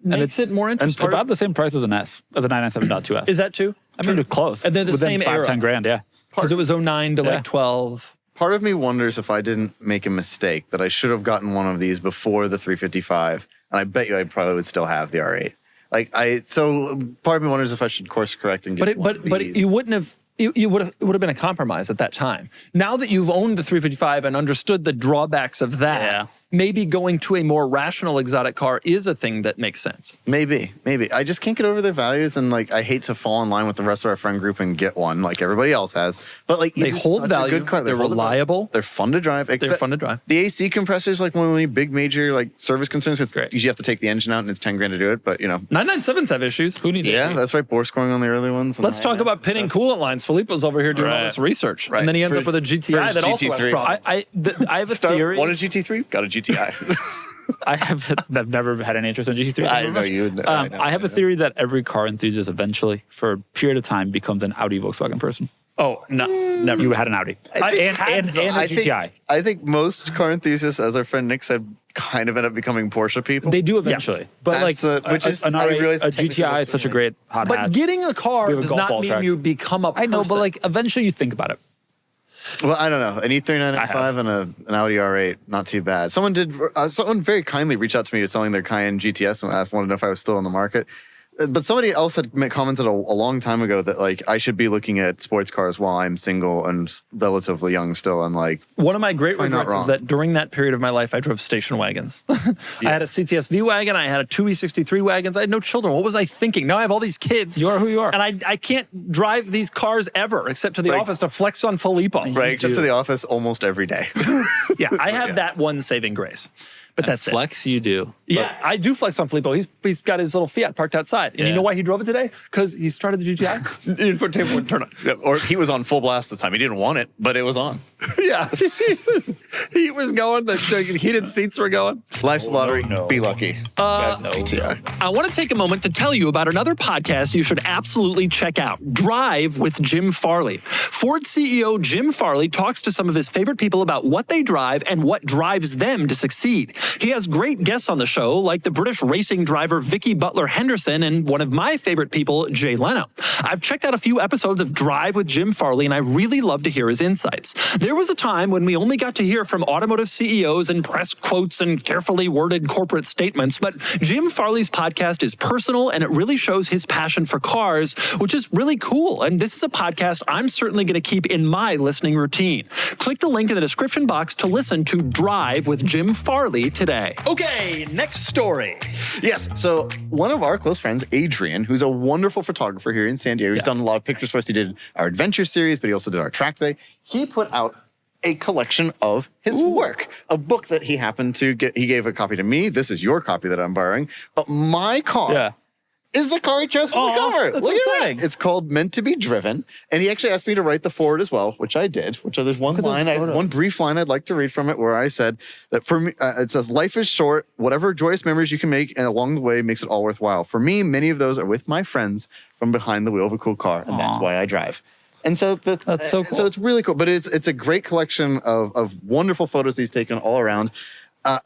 makes it more interesting. And about the same price as an S, as a 997.2S. Is that true? I mean, it's close. And they're the Within same 5, era. 10 grand, yeah. Because it was 09 to like 12. Part of me wonders if I didn't make a mistake, that I should have gotten one of these before the 355, and I bet you I probably would still have the R8. So part of me wonders if I should course correct and get one of these. But you wouldn't have. It would have been a compromise at that time. Now that you've owned the 355 and understood the drawbacks of that, maybe going to a more rational exotic car is a thing that makes sense. Maybe. I just can't get over their values, and like I hate to fall in line with the rest of our friend group and get one like everybody else has. But like they hold value. A good car. They're reliable. They're fun to drive. They're fun to drive. The AC compressor is like one of the big major like service concerns. It's great. You have to take the engine out, and it's $10,000 to do it. But 997s have issues. Who needs it? Yeah, that's right. Bore scoring on the early ones. Let's talk about pinning coolant lines. Filippo's over here doing all this research, and then he ends up with a GTI that also has problems. I have a theory. Want a GT3? Got a GTI. I've never had any interest in GT3. I know you. I have a theory that every car enthusiast eventually, for a period of time, becomes an Audi Volkswagen person. Oh, no, never. You had an Audi. And a GTI. I think most car enthusiasts, as our friend Nick said, kind of end up becoming Porsche people. They do eventually. But That's which is a GTI is such a great hot hatch. But getting a car does not mean you become a person. I know, but like eventually you think about it. Well, I don't know. An E39 and an Audi R8, not too bad. Someone very kindly reached out to me selling their Cayenne GTS and wanted to know if I was still in the market. But somebody else had commented a long time ago that like I should be looking at sports cars while I'm single and relatively young still. And like one of my great regrets is that during that period of my life, I drove station wagons. I had a CTS V wagon. I had a 2E63 wagons. I had no children. What was I thinking? Now I have all these kids. You are who you are. And I can't drive these cars ever except to the office to flex on Filippo. Right, except to the office almost every day. Yeah, I have that one saving grace. But that's flex you do. Yeah, I do flex on Filippo. He's got his little Fiat parked outside. And you know why he drove it today? Because he started the GTI. Infotainment wouldn't turn on. Yeah, or he was on full blast at the time. He didn't want it, but it was on. Yeah, he was going. The heated seats were going. Life's lottery. Be lucky. I want to take a moment to tell you about another podcast you should absolutely check out, Drive with Jim Farley. Ford CEO Jim Farley talks to some of his favorite people about what they drive and what drives them to succeed. He has great guests on the show, like the British racing driver Vicky Butler-Henderson and one of my favorite people, Jay Leno. I've checked out a few episodes of Drive with Jim Farley, and I really love to hear his insights. There was a time when we only got to hear from automotive CEOs and press quotes and carefully worded corporate statements, but Jim Farley's podcast is personal, and it really shows his passion for cars, which is really cool. And this is a podcast I'm certainly going to keep in my listening routine. Click the link in the description box to listen to Drive with Jim Farley today. Okay, next story. Yes, so one of our close friends, Adrian, who's a wonderful photographer here in San Diego, he's done a lot of pictures for us. He did our adventure series, but he also did our track day. He put out a collection of his work, a book that he happened to get. He gave a copy to me. This is your copy that I'm borrowing, but my car is the car he chose for the cover. Look at that. It's called Meant to Be Driven. And he actually asked me to write the foreword as well, which I did. There's one brief line I'd like to read from it where I said that for me, it says, life is short. Whatever joyous memories you can make and along the way makes it all worthwhile. For me, many of those are with my friends from behind the wheel of a cool car. And that's why I drive. And so that's so cool. So it's really cool. But it's a great collection of wonderful photos he's taken all around.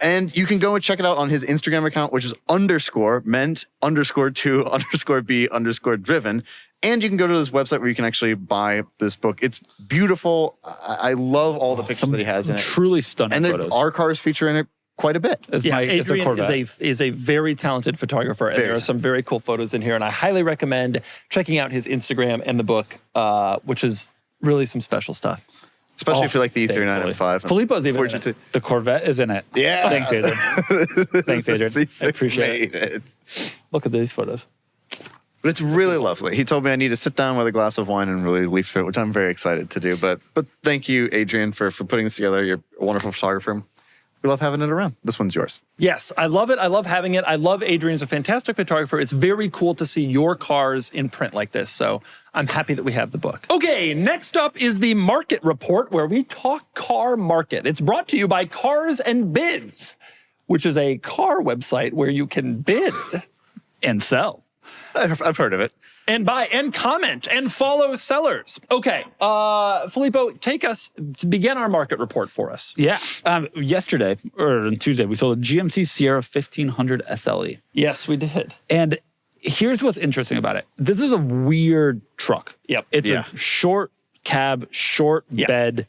And you can go and check it out on his Instagram account, which is _meant_to_be_driven. And you can go to his website where you can actually buy this book. It's beautiful. I love all the pictures that he has in it. Truly stunning photos. And our cars feature in it quite a bit. Adrian is a very talented photographer, and there are some very cool photos in here. And I highly recommend checking out his Instagram and the book, which is really some special stuff. Especially if you like the E39 M5. Filippo's even in it. The Corvette is in it. Yeah. Thanks, Adrian. Thanks, Adrian. I appreciate it. Look at these photos. But it's really lovely. He told me I need to sit down with a glass of wine and really leaf through it, which I'm very excited to do. But thank you, Adrian, for putting this together. You're a wonderful photographer. We love having it around. This one's yours. Yes, I love it. I love having it. I love Adrian's a fantastic photographer. It's very cool to see your cars in print like this. So I'm happy that we have the book. Okay, next up is the Market Report, where we talk car market. It's brought to you by Cars and Bids, which is a car website where you can bid and sell. I've heard of it. And buy and comment and follow sellers. Okay, Filippo, take us to begin our market report for us. Yeah, yesterday or on Tuesday, we sold a GMC Sierra 1500 SLE. Yes, we did. And here's what's interesting about it. This is a weird truck. Yep. It's a short cab, short bed,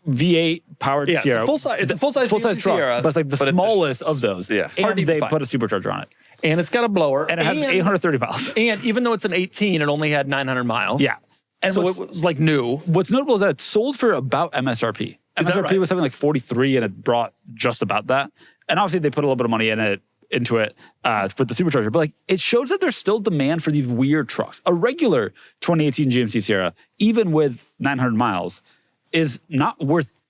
V8 powered Sierra. It's a full-size truck, Sierra, but it's like the smallest of those. Yeah. And they put a supercharger on it. And it's got a blower. And it has 830 miles. And even though it's an 18, it only had 900 miles. Yeah. And so it was like new. What's notable is that it sold for about MSRP. MSRP was something like 43, and it brought just about that. And obviously, they put a little bit of money into it for the Supercharger. But like, it shows that there's still demand for these weird trucks. A regular 2018 GMC Sierra, even with 900 miles, is not worth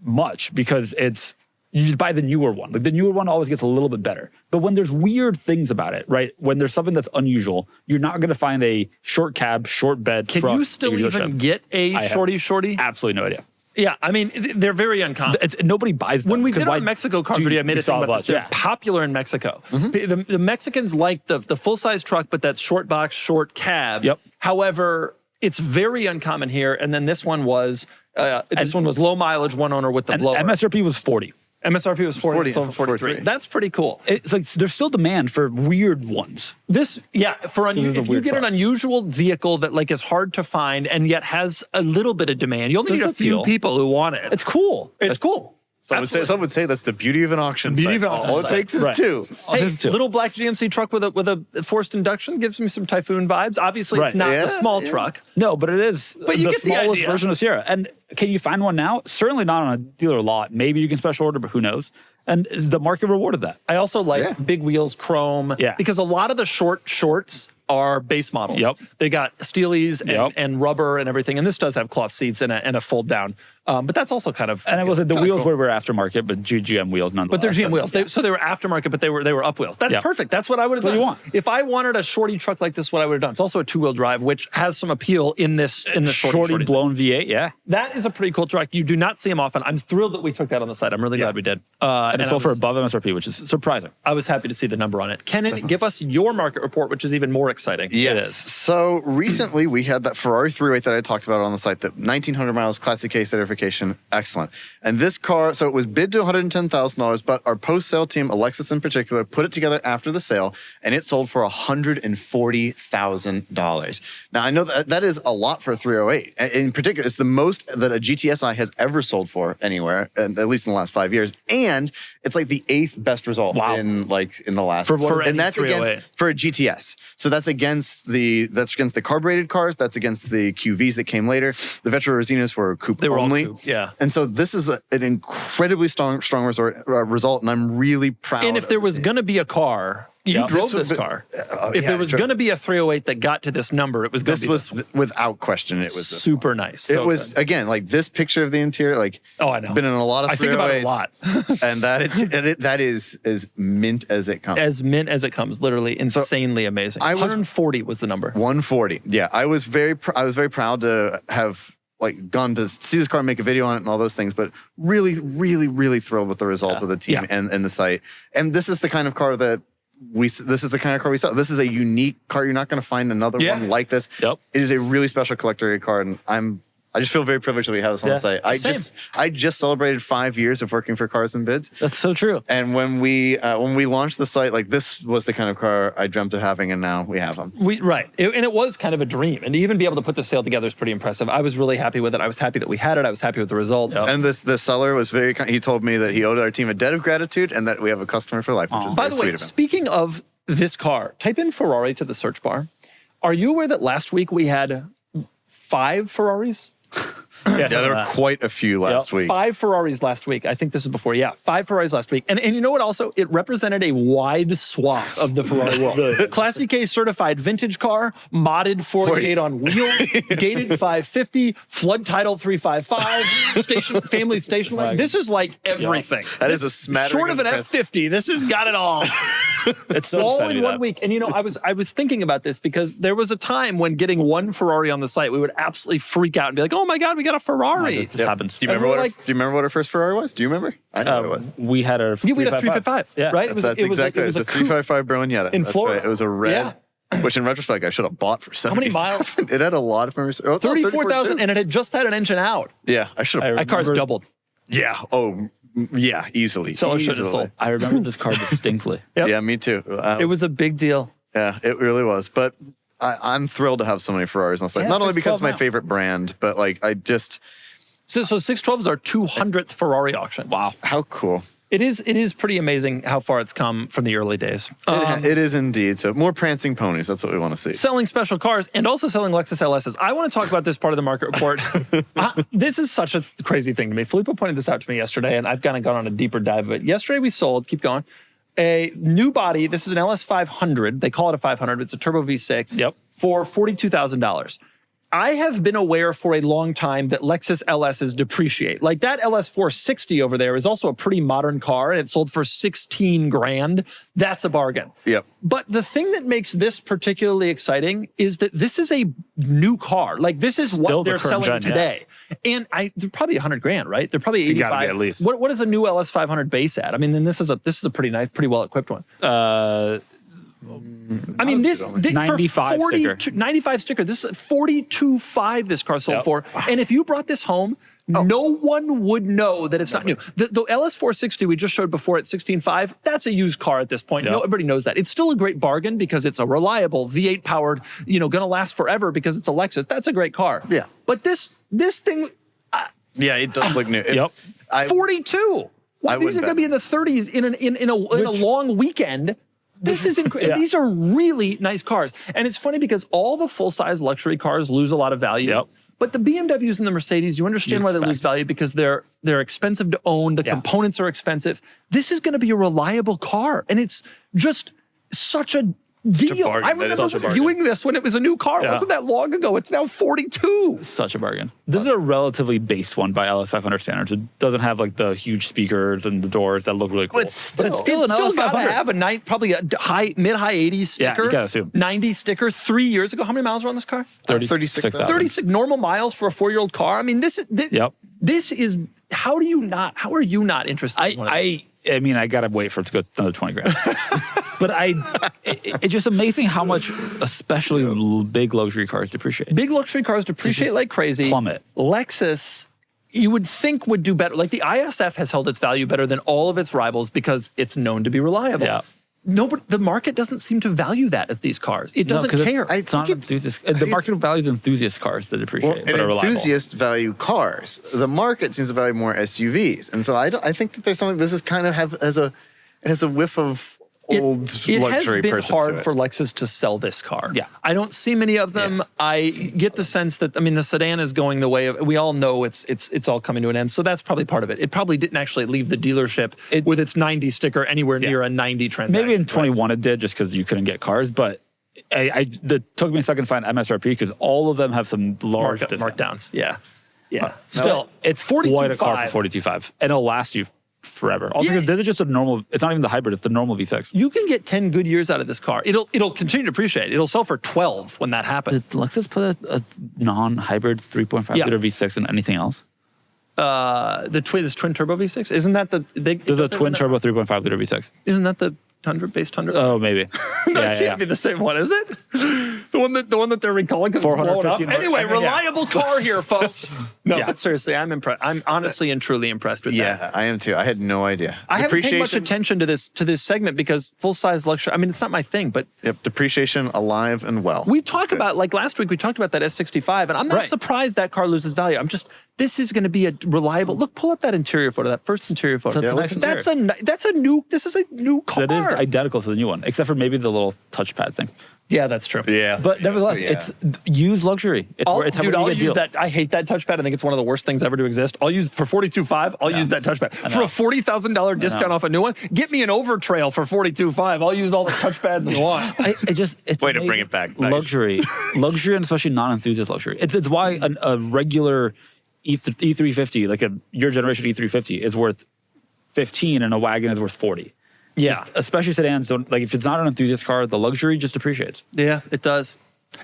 much because you just buy the newer one. Like the newer one always gets a little bit better. But when there's weird things about it, right? When there's something that's unusual, you're not going to find a short cab, short bed truck. Can you still even get a shorty? Absolutely no idea. Yeah, I mean, they're very uncommon. Nobody buys them. When we did our Mexico car video, I made a thing about this. They're popular in Mexico. The Mexicans like the full-size truck, but that's short box, short cab. Yep. However, it's very uncommon here. And then this one was low mileage, one owner with the blower. MSRP was 40. MSRP was 40, sold for 43. That's pretty cool. It's like there's still demand for weird ones. If you get an unusual vehicle that like is hard to find and yet has a little bit of demand, you only need a few people who want it. It's cool. It's cool. Some would say that's the beauty of an auction site. All it takes is two. Hey, little black GMC truck with a forced induction gives me some Typhoon vibes. Obviously, it's not a small truck. No, but it is but you the get smallest the version of Sierra. And can you find one now? Certainly not on a dealer lot. Maybe you can special order, but who knows? And the market rewarded that. I also like big wheels, chrome, because a lot of the shorts are base models. Yep. They got steelies and rubber and everything. And this does have cloth seats and a fold down. But that's also kind of... And it was the wheels were aftermarket, but GM wheels nonetheless. But they're GM wheels. So they were aftermarket, but they were up wheels. That's perfect. That's what I would have done. What you want. If I wanted a shorty truck like this, what I would have done. It's also a two-wheel drive, which has some appeal in this shorty blown V8, yeah. That is a pretty cool truck. You do not see them often. I'm thrilled that we took that on the site. I'm really glad we did. And it's sold for above MSRP, which is surprising. I was happy to see the number on it. Kennan, give us your market report, which is even more exciting. Yes. So recently we had that Ferrari 308 that I talked about on the site, the 1900 miles Classic A certification. Excellent. And this car, so it was bid to $110,000, but our post-sale team, Alexis in particular, put it together after the sale, and it sold for $140,000. Now, I know that is a lot for a 308. In particular, it's the most that a GTSi has ever sold for anywhere, at least in the last 5 years. And it's like the 8th best result in the last. And that's against for a GTS. So that's against the carbureted cars. That's against the QVs that came later. The Vetro Resinas were coupe only. All coupe, yeah. And so this is an incredibly strong result, and I'm really proud. And if there was going to be a car, you drove this car. If there was going to be a 308 that got to this number, it was going to be this one. Without question, it was super nice. It was again like this picture of the interior. Like I know. Been in a lot of 308s. I think about it a lot, and that is as mint as it comes. As mint as it comes, literally insanely amazing. 140 was the number. 140. Yeah, I was very proud to have gone to see this car and make a video on it and all those things, but really, really, really thrilled with the result of the team and the site. And this is the kind of car that we saw. This is a unique car. You're not going to find another one like this. Yep. It is a really special collector car, and I just feel very privileged that we have this on the site. I just celebrated 5 years of working for Cars and Bids. That's so true. And when we launched the site, this was the kind of car I dreamt of having, and now we have them. And it was kind of a dream. And to even be able to put this sale together is pretty impressive. I was really happy with it. I was happy that we had it. I was happy with the result. Yep. And the seller was very kind. He told me that he owed our team a debt of gratitude and that we have a customer for life, which is very sweet of him. By the way, speaking of this car, type in Ferrari to the search bar. Are you aware that last week we had 5 Ferraris? There were quite a few last week. 5 Ferraris last week. I think this is before. 5 Ferraris last week. And you know what also? It represented a wide swath of the Ferrari world. Classic A certified vintage car, modded 48 on wheels, gated 550, flood title 355, family station wagon. This is like everything. That is a smattering. Short of an F50, this has got it all. It's so all in one week. And I was thinking about this because there was a time when getting one Ferrari on the site, we would absolutely freak out and be like, oh my God, we got a Ferrari. This happens. Do you remember what our first Ferrari was? Do you remember? I know what it was. We had a 355. Yeah. Right? It was a 355 Berlinetta. In Florida. Right. It was a red. Which in retrospect, I should have bought for 70. How many miles? It had a lot of memories. 34,000, and it had just had an engine out. Yeah, I should have. That car's doubled. Yeah. Oh, yeah, easily. Seller should have sold. I remember this car distinctly. Yeah, me too. It was a big deal. Yeah, it really was. But I'm thrilled to have so many Ferraris on the site. Not only because it's my favorite brand, but I just... So 612 is our 200th Ferrari auction. Wow. How cool. It is pretty amazing how far it's come from the early days. It is indeed. So more prancing ponies. That's what we want to see. Selling special cars and also selling Lexus LSs. I want to talk about this part of the market report. This is such a crazy thing to me. Filippo pointed this out to me yesterday, and I've kind of gone on a deeper dive of it. Yesterday we sold, keep going, a new body. This is an LS 500. They call it a 500. It's a turbo V6 for $42,000. I have been aware for a long time that Lexus LSs depreciate. Like that LS 460 over there is also a pretty modern car, and it sold for 16 grand. That's a bargain. Yep. But the thing that makes this particularly exciting is that this is a new car. Like this is what they're selling today. And they're probably 100 grand, right? They're probably 85. Gotta be at least. What is a new LS 500 base at? I mean, then this is a pretty nice, pretty well equipped one. I mean, this 95 for 40, sticker. 95 sticker. This is 42.5 this car sold for. And if you brought this home, no one would know that it's not new. The LS 460 we just showed before at 16.5, that's a used car at this point. Everybody knows that. It's still a great bargain because it's a reliable V8 powered, gonna last forever because it's a Lexus. That's a great car. Yeah. But this thing. It does look new. 42. Well, these are going to be in the 30s in a long weekend. This is incredible. These are really nice cars. And it's funny because all the full-size luxury cars lose a lot of value. But the BMWs and the Mercedes, you understand why they lose value because they're expensive to own. The components are expensive. This is going to be a reliable car. And it's just such a deal. I remember viewing this when it was a new car. It wasn't that long ago. It's now 42. Such a bargain. This is a relatively base one by LS 500 standards. It doesn't have like the huge speakers and the doors that look really cool. But it's still an LS 500. Gotta have probably a mid-high 80s sticker. Yeah, you gotta assume. 90 sticker 3 years ago. How many miles were on this car? 36,000. 36 normal miles for a 4-year-old car. I mean, this is, how are you not interested in one of these? I mean, I gotta wait for it to go another 20 grand. But it's just amazing how much, especially big luxury cars depreciate. Big luxury cars depreciate like crazy. Plummet. Lexus, you would think would do better. Like the ISF has held its value better than all of its rivals because it's known to be reliable. Yeah. No, but the market doesn't seem to value that of these cars. It doesn't care. It's not enthusiast. The market values enthusiast cars that depreciate, but are reliable. Enthusiasts value cars. The market seems to value more SUVs, and so I think that there's something. This is kind of has a whiff of old luxury person. It has been hard for Lexus to sell this car. Yeah. I don't see many of them. I get the sense that, the sedan is going the way of, we all know it's all coming to an end. So that's probably part of it. It probably didn't actually leave the dealership with its 90 sticker anywhere near a 90 transaction. Maybe in 21 it did just because you couldn't get cars, but it took me a second to find MSRP because all of them have some large markdowns. Yeah. Yeah. Still, it's 42.5. Quite a car for 42.5. And it'll last you forever. Also, because this is just a normal, it's not even the hybrid, it's the normal V6. You can get 10 good years out of this car. It'll continue to appreciate. It'll sell for 12 when that happens. Did Lexus put a non-hybrid 3.5 liter V6 in anything else? This twin turbo V6? Isn't that there's a twin turbo 3.5 liter V6. Isn't that the base Tundra? Oh, maybe. That can't be the same one, is it? The one that they're recalling because it's blown up. Anyway, reliable car here, folks. No, but seriously, I'm impressed. I'm honestly and truly impressed with that. Yeah, I am too. I had no idea. I haven't paid much attention to this segment because full-size luxury, it's not my thing, but... Yep, depreciation alive and well. We talk about, like last week, we talked about that S65, and I'm not surprised that car loses value. This is going to be a reliable... Look, pull up that interior photo, that first interior photo. This is a new car. That is identical to the new one, except for maybe the little touchpad thing. Yeah, that's true. Yeah. But nevertheless, it's used luxury. I'll use that. I hate that touchpad. I think it's one of the worst things ever to exist. I'll use, for $42,500, I'll use that touchpad. For a $40,000 discount off a new one, get me an Overtrail for $42,500. I'll use all the touchpads you want. It's way to bring it back. Nice. Luxury, and especially non-enthusiast luxury. It's why a regular E350, like your generation E350, is worth 15 and a Wagon is worth 40. Yeah. Especially sedans, if it's not an enthusiast car, the luxury just appreciates. Yeah, it does.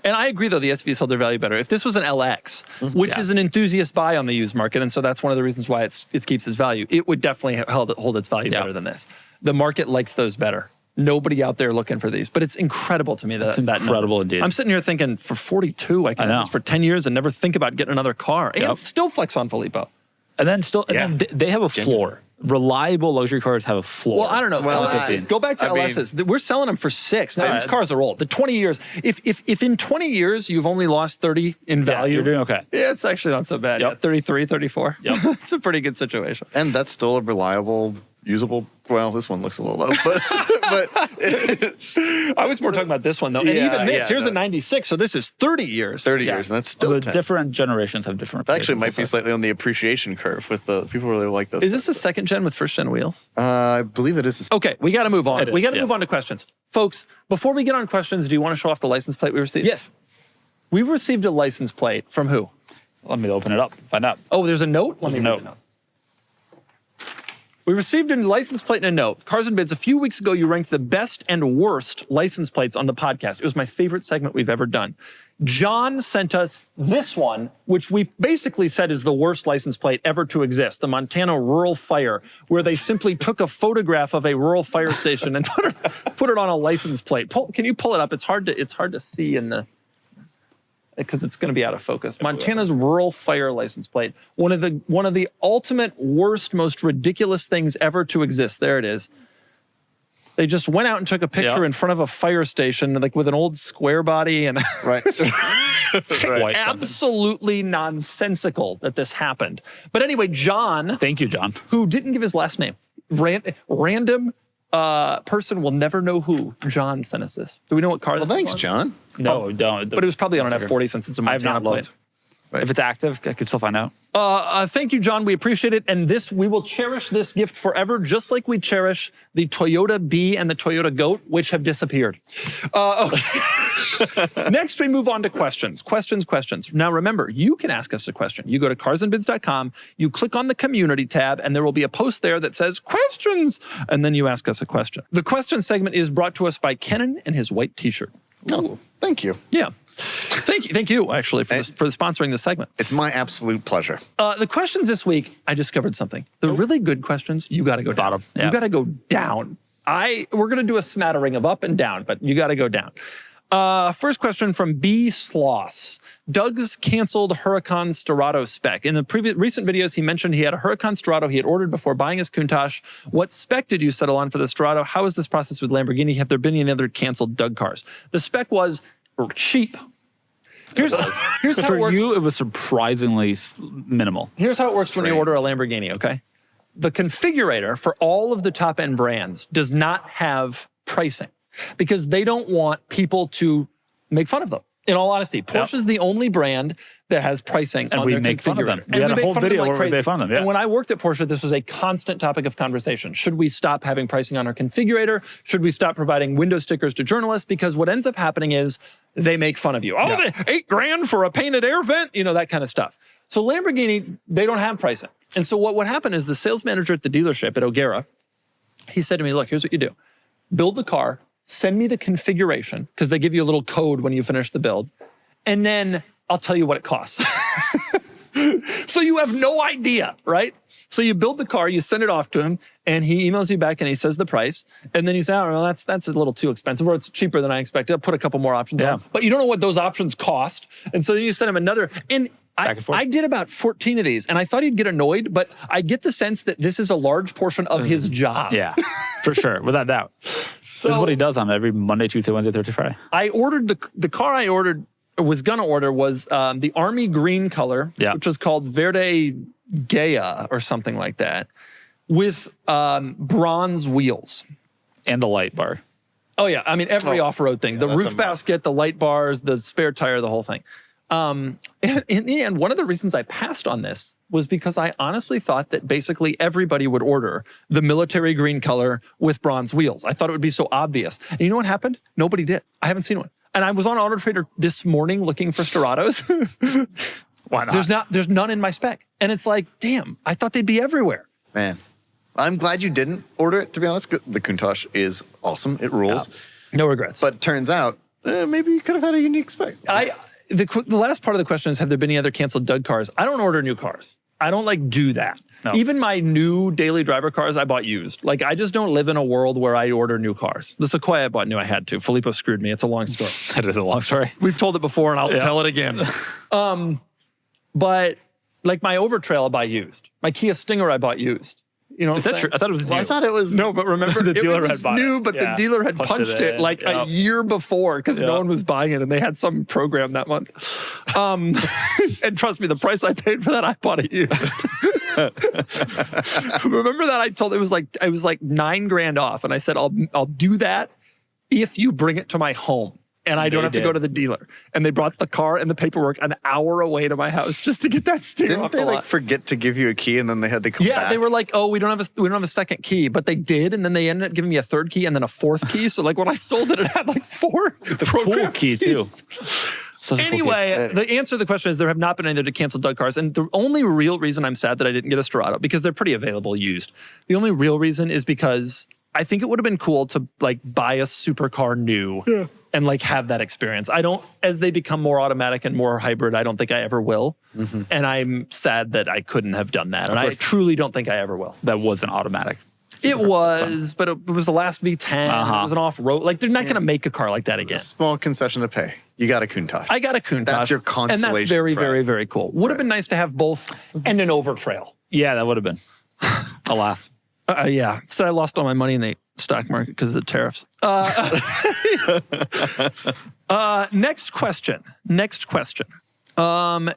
And I agree, though, the SUVs held their value better. If this was an LX, which is an enthusiast buy on the used market, and so that's one of the reasons why it keeps its value, it would definitely hold its value better than this. The market likes those better. Nobody out there looking for these, but it's incredible to me that incredible indeed. I'm sitting here thinking, for 42, I can have this for 10 years and never think about getting another car. And still flex on Filippo. And then they have a floor. Reliable luxury cars have a floor. Well, I don't know. LSs, go back to LSs. We're selling them for 6. Now, these cars are old. The 20 years. If in 20 years you've only lost 30 in value, you're doing okay. Yeah, it's actually not so bad. 33, 34. Yep. It's a pretty good situation. And that's still a reliable usable. Well, this one looks a little low, but I was more talking about this one though. And even this, here's a 96, so this is 30 years. 30 years, and that's still the different generations have different. It actually might be slightly on the appreciation curve with the people really like those. Is this the second gen with first gen wheels? I believe it is. Okay, we got to move on. We got to move on to questions, folks. Before we get on questions, do you want to show off the license plate we received? Yes. We received a license plate from who? Let me open it up. Find out. Oh, there's a note. There's a note. We received a license plate and a note. Cars and Bids, a few weeks ago, you ranked the best and worst license plates on the podcast. It was my favorite segment we've ever done. John sent us this one, which we basically said is the worst license plate ever to exist, the Montana Rural Fire, where they simply took a photograph of a rural fire station and put it on a license plate. Can you pull it up? It's hard to see in the... because it's going to be out of focus. Montana's Rural Fire license plate. One of the ultimate worst, most ridiculous things ever to exist. There it is. They just went out and took a picture in front of a fire station, like with an old square body and Right. absolutely nonsensical that this happened. But anyway, John. Thank you, John. Who didn't give his last name. Random person will never know who. John sent us this. Do we know what car this is Thanks, on? John. No, don't. But it was probably on an F40 since it's a I have Montana not plate. looked. Right. If it's active, I can still find out. Thank you, John. We appreciate it. And we will cherish this gift forever, just like we cherish the Toyota Bee and the Toyota Goat, which have disappeared. Okay. Next, we move on to questions. Questions. Now, remember, you can ask us a question. You go to carsandbids.com, you click on the community tab, and there will be a post there that says questions, and then you ask us a question. The question segment is brought to us by Kennan and his white t-shirt. Oh, thank you. Yeah. Thank you, actually, for sponsoring this segment. It's my absolute pleasure. The questions this week, I discovered something. The really good questions, you got to go down. Yeah. You got to go down. We're going to do a smattering of up and down, but you got to go down. First question from B. Sloss. Doug's canceled Huracan Sterrato spec. In the recent videos, he mentioned he had a Huracan Sterrato he had ordered before buying his Countach. What spec did you settle on for the Sterrato? How is this process with Lamborghini? Have there been any other canceled Doug cars? The spec was cheap. Here's how For it works. you, it was surprisingly minimal. Here's how it works when you order a Lamborghini, okay? The configurator for all of the top-end brands does not have pricing because they don't want people to make fun of them. In all honesty, Porsche is the only brand that has pricing on their configurator. Fun of them. And we had a make whole fun of them video like where we crazy. made fun of them. Yeah. And when I worked at Porsche, this was a constant topic of conversation. Should we stop having pricing on our configurator? Should we stop providing window stickers to journalists? Because what ends up happening is they make fun of you. Oh, $8,000 for a painted air vent, that kind of stuff. So Lamborghini, they don't have pricing. And so what would happen is the sales manager at the dealership at O'Gara, he said to me, look, here's what you do. Build the car, send me the configuration, because they give you a little code when you finish the build, and then I'll tell you what it costs. So you have no idea, right? So you build the car, you send it off to him, and he emails you back and he says the price. And then you say, oh, well, that's a little too expensive, or it's cheaper than I expected. I'll put a couple more options on. But you don't know what those options cost. And so then you send him another. And I did about 14 of these, and I thought he'd get annoyed, but I get the sense that this is a large portion of his job. Yeah, for sure, without doubt. So this is what he does on every Monday, Tuesday, Wednesday, Thursday, Friday. I ordered the car I ordered, was gonna order, was the army green color, which was called Verde Gaia or something like that, with bronze wheels. And the light bar. Oh yeah, I mean every off-road thing. The roof basket, the light bars, the spare tire, the whole thing. And in the end, one of the reasons I passed on this was because I honestly thought that basically everybody would order the military green color with bronze wheels. I thought it would be so obvious. And you know what happened? Nobody did. I haven't seen one. And I was on AutoTrader this morning looking for Sterratos. Why not? There's none in my spec. And it's like, damn, I thought they'd be everywhere. Man, I'm glad you didn't order it, to be honest. The Countach is awesome. It rules. Yeah. No regrets. But turns out, maybe you could have had a unique spec. The last part of the question is, have there been any other canceled Doug cars? I don't order new cars. I don't do that. No. Even my new daily driver cars, I bought used. I just don't live in a world where I order new cars. The Sequoia I bought new, I had to. Filippo screwed me. It's a long story. That is a long story. We've told it before and I'll tell it again. But my Overtrail I buy used. My Kia Stinger I bought used. You know, is that true? I thought it was new. I thought it was no, but remember the dealer it was had new, it. but the dealer had punched it a year before because no one was buying it, and they had some program that month. And trust me, the price I paid for that, I bought it used. Remember that I told it was like $9,000 off, and I said I'll do that if you bring it to my home. And I don't have to go to the dealer. And they brought the car and the paperwork an hour away to my house just to get that sticker off the lot. Didn't they like forget to give you a key and then they had to come back? Yeah, they were like, oh, we don't have a second key, but they did, and then they ended up giving me a third key and then a fourth key. So like when I sold it, it had like 4 the cool key too. Anyway, the answer to the question is there have not been any other canceled Doug cars. And the only real reason I'm sad that I didn't get a Sterrato, because they're pretty available used. The only real reason is because I think it would have been cool to like buy a supercar new and like have that experience. As they become more automatic and more hybrid, I don't think I ever will. Mm-hmm. And I'm sad that I couldn't have done that. And I truly don't think I ever will. That wasn't automatic. It was, but it was the last V10. It was an off-road. Like, they're not going to make a car like that again. A small concession to pay. You got a Countach. I got a Countach. That's your consolation And that's very, prize. very, very cool. Would have been nice to have both and an Overtrail. Yeah, that would have been. Alas. Yeah. So I lost all my money in the stock market because of the tariffs. Next question.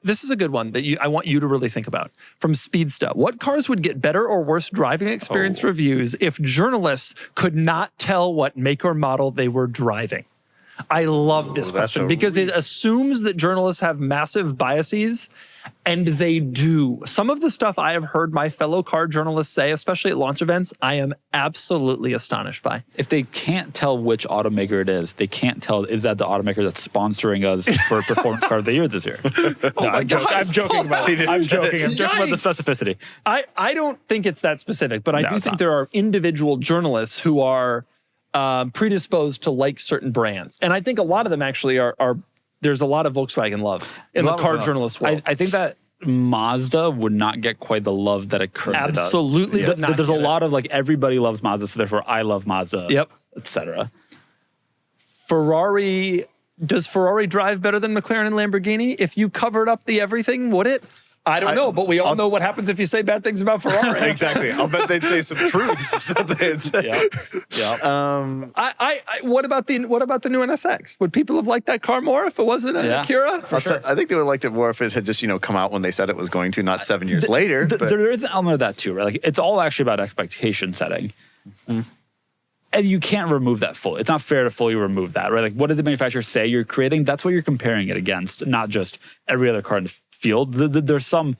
This is a good one that I want you to really think about. From Speedsta, what cars would get better or worse driving experience reviews if journalists could not tell what make or model they were driving? I love this question because it assumes that journalists have massive biases, and they do. Some of the stuff I have heard my fellow car journalists say, especially at launch events, I am absolutely astonished by. If they can't tell which automaker it is, they can't tell, is that the automaker that's sponsoring us for Performance Car of the Year this year? I'm joking about the specificity. I don't think it's that specific, but I do think there are individual journalists who are predisposed to like certain brands. And I think a lot of them actually are there's a lot of Volkswagen love in the car journalist world. I think that Mazda would not get quite the love that it currently does. Absolutely. There's a lot of like, everybody loves Mazda, so therefore I love Mazda, etc. Ferrari, does Ferrari drive better than McLaren and Lamborghini? If you covered up the everything, would it? I don't know, but we all know what happens if you say bad things about Ferrari. Exactly. I'll bet they'd say some truths. What about the new NSX? Would people have liked that car more if it wasn't an Acura? I think they would have liked it more if it had just come out when they said it was going to, not 7 years later. There is an element of that too, right? Like, it's all actually about expectation setting. Mm-hmm. And you can't remove that fully. It's not fair to fully remove that, right? Like, what did the manufacturer say you're creating? That's what you're comparing it against, not just every other car in the field. There's some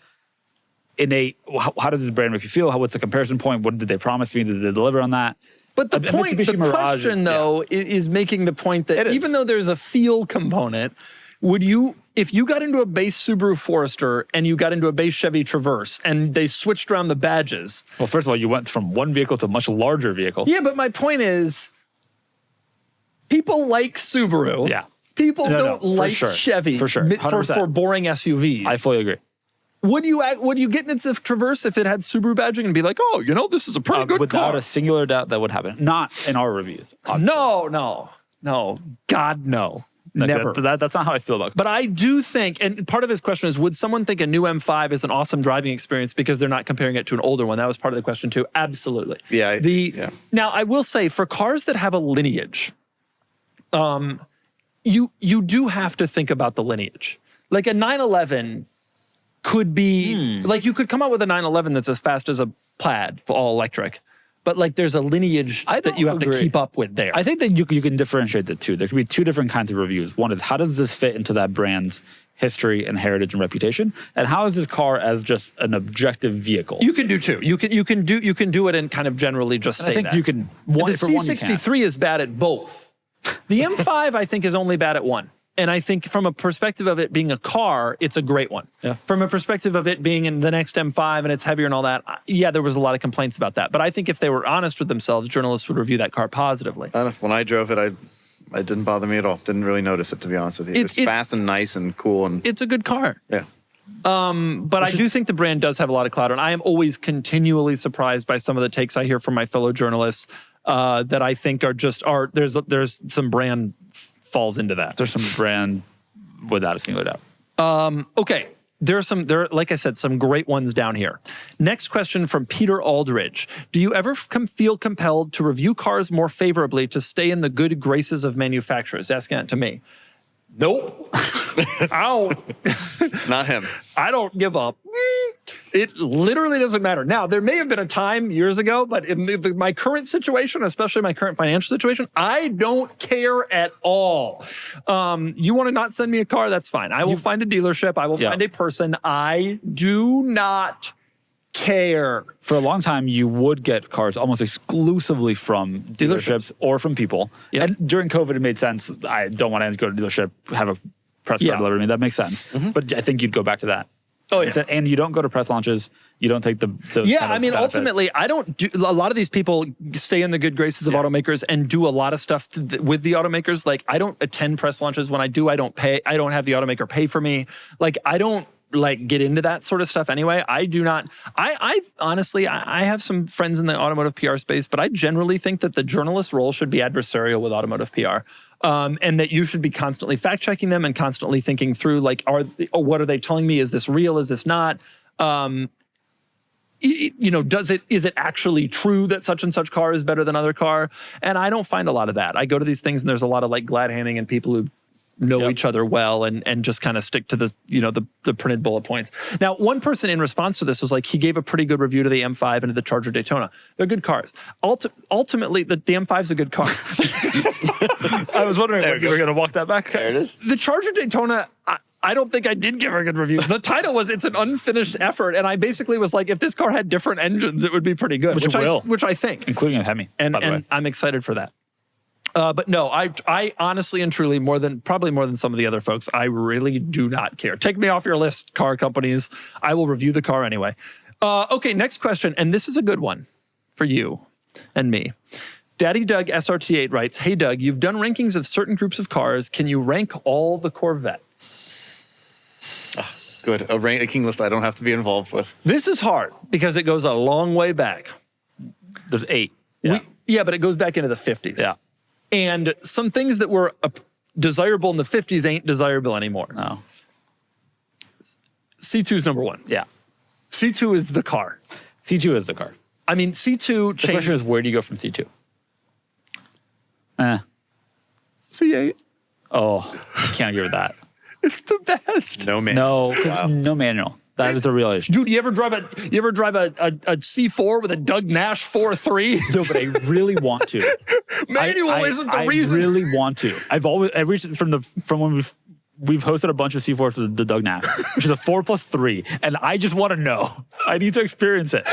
innate, how does this brand make you feel? What's the comparison point? What did they promise me? Did they deliver on that? But the question, though, is making the point that even though there's a feel component, if you got into a base Subaru Forester and you got into a base Chevy Traverse and they switched around the badges. Well, first of all, you went from one vehicle to a much larger vehicle. Yeah, but my point is, people like Subaru. Yeah. People don't like Chevy for boring SUVs. I fully agree. Would you get into the Traverse if it had Subaru badging and be like, oh, this is a pretty good car? Without a singular doubt, that would happen. Not in our reviews. No. God, no. Never. That's not how I feel about it. But I do think, and part of his question is, would someone think a new M5 is an awesome driving experience because they're not comparing it to an older one? That was part of the question too. Absolutely. Yeah. Now, I will say, for cars that have a lineage, you do have to think about the lineage. Like a 911 could be, like you could come out with a 911 that's as fast as a Plaid, all electric. But like there's a lineage that you have to keep up with there. I think that you can differentiate the two. There could be two different kinds of reviews. One is, how does this fit into that brand's history and heritage and reputation? And how is this car as just an objective vehicle? You can do two. You can do it and kind of generally just say that. I think you can. The C63 is bad at both. The M5 I think is only bad at one. And I think from a perspective of it being a car, it's a great one. Yeah. From a perspective of it being in the next M5 and it's heavier and all that, there was a lot of complaints about that. But I think if they were honest with themselves, journalists would review that car positively. When I drove it, it didn't bother me at all. Didn't really notice it, to be honest with you. It's fast and nice and cool. And it's a good car. Yeah. But I do think the brand does have a lot of clout. And I am always continually surprised by some of the takes I hear from my fellow journalists that I think there's some brand falls into that. There's some brand without a single doubt. Okay. There are, like I said, some great ones down here. Next question from Peter Aldridge. Do you ever feel compelled to review cars more favorably to stay in the good graces of manufacturers? Asking that to me. Nope. Not him. I don't give up. It literally doesn't matter. Now, there may have been a time years ago, but in my current situation, especially my current financial situation, I don't care at all. You want to not send me a car? That's fine. I will find a dealership. I will find a person. I do not care. For a long time, you would get cars almost exclusively from dealerships or from people. Yep. And during COVID, it made sense. I don't want to go to a dealership, have a press car deliver me. That makes sense. But I think you'd go back to that. Oh, yeah. And you don't go to press launches. You don't take the I mean, benefits. Ultimately, I don't do. A lot of these people stay in the good graces of automakers and do a lot of stuff with the automakers. Like, I don't attend press launches. When I do, I don't pay. I don't have the automaker pay for me. Like, I don't get into that sort of stuff anyway. I do not. I honestly have some friends in the automotive PR space, but I generally think that the journalist role should be adversarial with automotive PR. And that you should be constantly fact checking them and constantly thinking through, like, what are they telling me? Is this real? Is this not? Is it actually true that such and such car is better than other car? And I don't find a lot of that. I go to these things and there's a lot of like glad handing and people who know each other well and just kind of stick to the printed bullet points. Now, one person in response to this was like, he gave a pretty good review to the M5 and to the Charger Daytona. They're good cars. Ultimately, the M5 is a good car. I was wondering when you were going to walk that back. There it is. The Charger Daytona, I don't think I did give her a good review. The title was, it's an unfinished effort. And I basically was like, if this car had different engines, it would be pretty good. Which I think. Including a Hemi, and I'm excited for that. But no, I honestly and truly, probably more than some of the other folks, I really do not care. Take me off your list, car companies. I will review the car anyway. Okay, next question. And this is a good one for you and me. Daddy Doug SRT8 writes, hey Doug, you've done rankings of certain groups of cars. Can you rank all the Corvettes? Good. A ranking list I don't have to be involved with. This is hard because it goes a long way back. There's 8. But it goes back into the 50s. Yeah. And some things that were desirable in the 50s ain't desirable anymore. No. C2 is number 1. Yeah. C2 is the car. C2 is the car. I mean, C2 changed. The question is, where do you go from C2? C8. Oh, I can't agree with that. It's the best. No manual. No manual. That is a real issue. Dude, you ever drive a C4 with a Doug Nash 4.3? No, but I really want to. Manual isn't the reason. I really want to. Every from when we've hosted a bunch of C4s with the Doug Nash, which is a 4+3, and I just want to know. I need to experience it.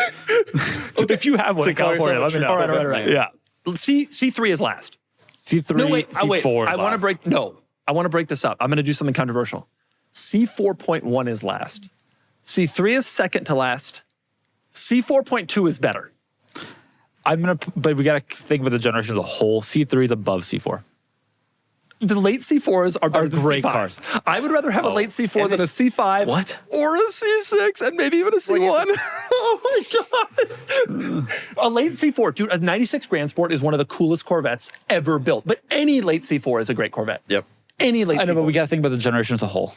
If you have one in California, let me know. All right. Yeah. C3 is last. C3, no, wait, C4 I want to break this up. I'm going to do something controversial. C4.1 is last. C3 is second to last. C4.2 is better. But we got to think about the generation as a whole. C3 is above C4. The late C4s are better than great C5s. cars. I would rather have a late C4 than a C5. What? Or a C6 and maybe even a C1. Oh my God. A late C4, dude, a 96 Grand Sport is one of the coolest Corvettes ever built. But any late C4 is a great Corvette. Yep. Any late C4. I know, but we got to think about the generation as a whole.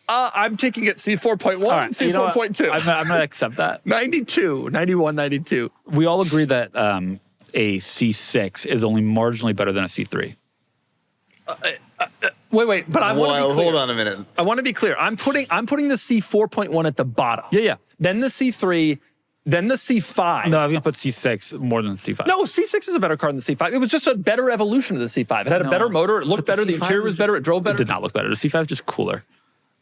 I'm taking it C4.1, right, C4.2. I'm going to accept that. 92, 91, 92. We all agree that a C6 is only marginally better than a C3. Wait, but I want to be clear. Hold on a minute. I want to be clear. I'm putting the C4.1 at the bottom. Yeah. Then the C3, then the C5. No, I'm going to put C6 more than C5. No, C6 is a better car than the C5. It was just a better evolution of the C5. It had a better motor. It looked better. The interior was better. It drove better. It did not look better. The C5 is just cooler.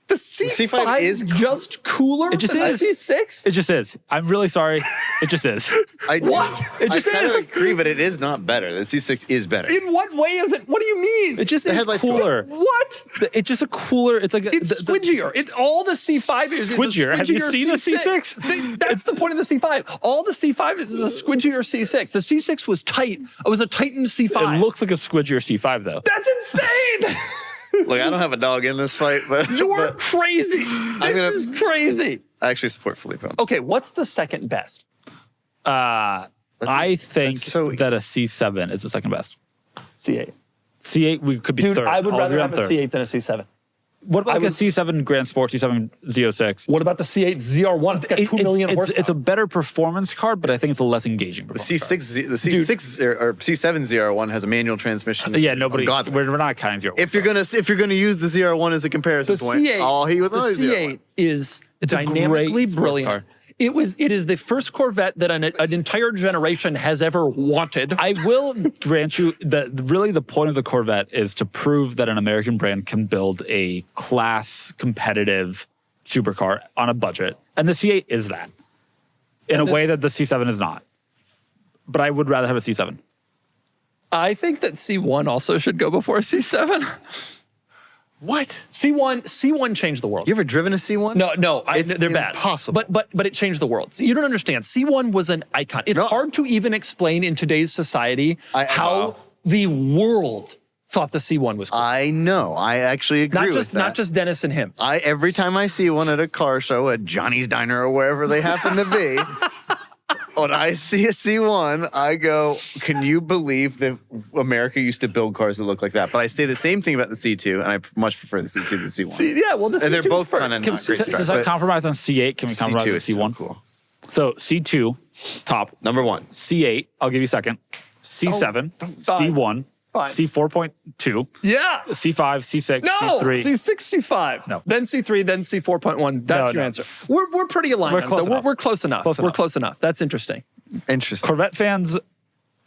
The C5 is just cooler. It just than is. The C6. It just is. I'm really sorry. It just is. What? It just I kind is. of agree, but it is not better. The C6 is better. In what way is it? What do you mean? It just is cooler. What? It's just a cooler. It's like it's squidgier. All the C5 is squidgier. Have you seen the C6? That's the point of the C5. All the C5 is a squidgier C6. The C6 was tight. It was a tightened C5. It looks like a squidgier C5 though. That's insane. Look, I don't have a dog in this fight, but you're crazy. This is crazy. I actually support Filippo. Okay, what's the second best? I think that a C7 is the second best. C8. C8 we could be third. I would rather have a C8 than a C7. What about a C7 Grand Sport, C7 Z06? What about the C8 ZR1? It's got 2 million horsepower. It's a better performance car, but I think it's a less engaging performance car. The C6 or C7 ZR1 has a manual transmission. Yeah, nobody. We're not counting ZR1. If you're gonna use the ZR1 as a comparison point, I'll hit you with the C8 is dynamically brilliant. It is the first Corvette that an entire generation has ever wanted. I will grant you that really the point of the Corvette is to prove that an American brand can build a class competitive supercar on a budget. And the C8 is that in a way that the C7 is not. But I would rather have a C7. I think that C1 also should go before C7. What? C1 changed the world. You ever driven a C1? No, they're bad. Impossible. But it changed the world. So you don't understand. C1 was an icon. It's hard to even explain in today's society how the world thought the C1 was cool. I know. I actually agree with that. Not just Dennis and him. Every time I see one at a car show, at Johnny's Diner or wherever they happen to be, when I see a C1, I go, can you believe that America used to build cars that look like that? But I say the same thing about the C2, and I much prefer the C2 to the C1. And they're both kind of not great to drive. Since I compromise on C8, can we compromise on C1? So cool. So C2, top. Number 1. C8, I'll give you second. C7, C1, C4.2. Yeah. C5, C6, No. C3. C6, C5. No. Then C3, then C4.1. That's your answer. We're pretty aligned. We're close enough. We're close enough. That's interesting. Corvette fans,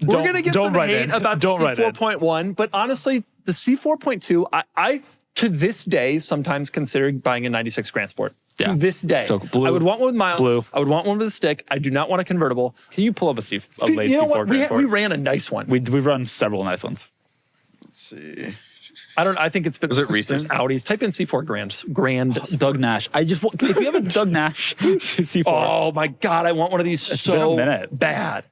we're going to get some hate about the don't C4.1, but honestly, the C4.2, I to this day sometimes consider buying a 96 Grand Sport. Yeah. To this day. So blue. I would want one with miles. Blue. I would want one with a stick. I do not want a convertible. Can you pull up a late You know C4 what? Grand Sport? We ran a nice one. We've run several nice ones. Let's see. I think it's been. Was it recent? There's Audis. Type in C4 Grand. Doug Nash. If you have a Doug Nash C4. Oh my God, I want one of these been a so minute. bad.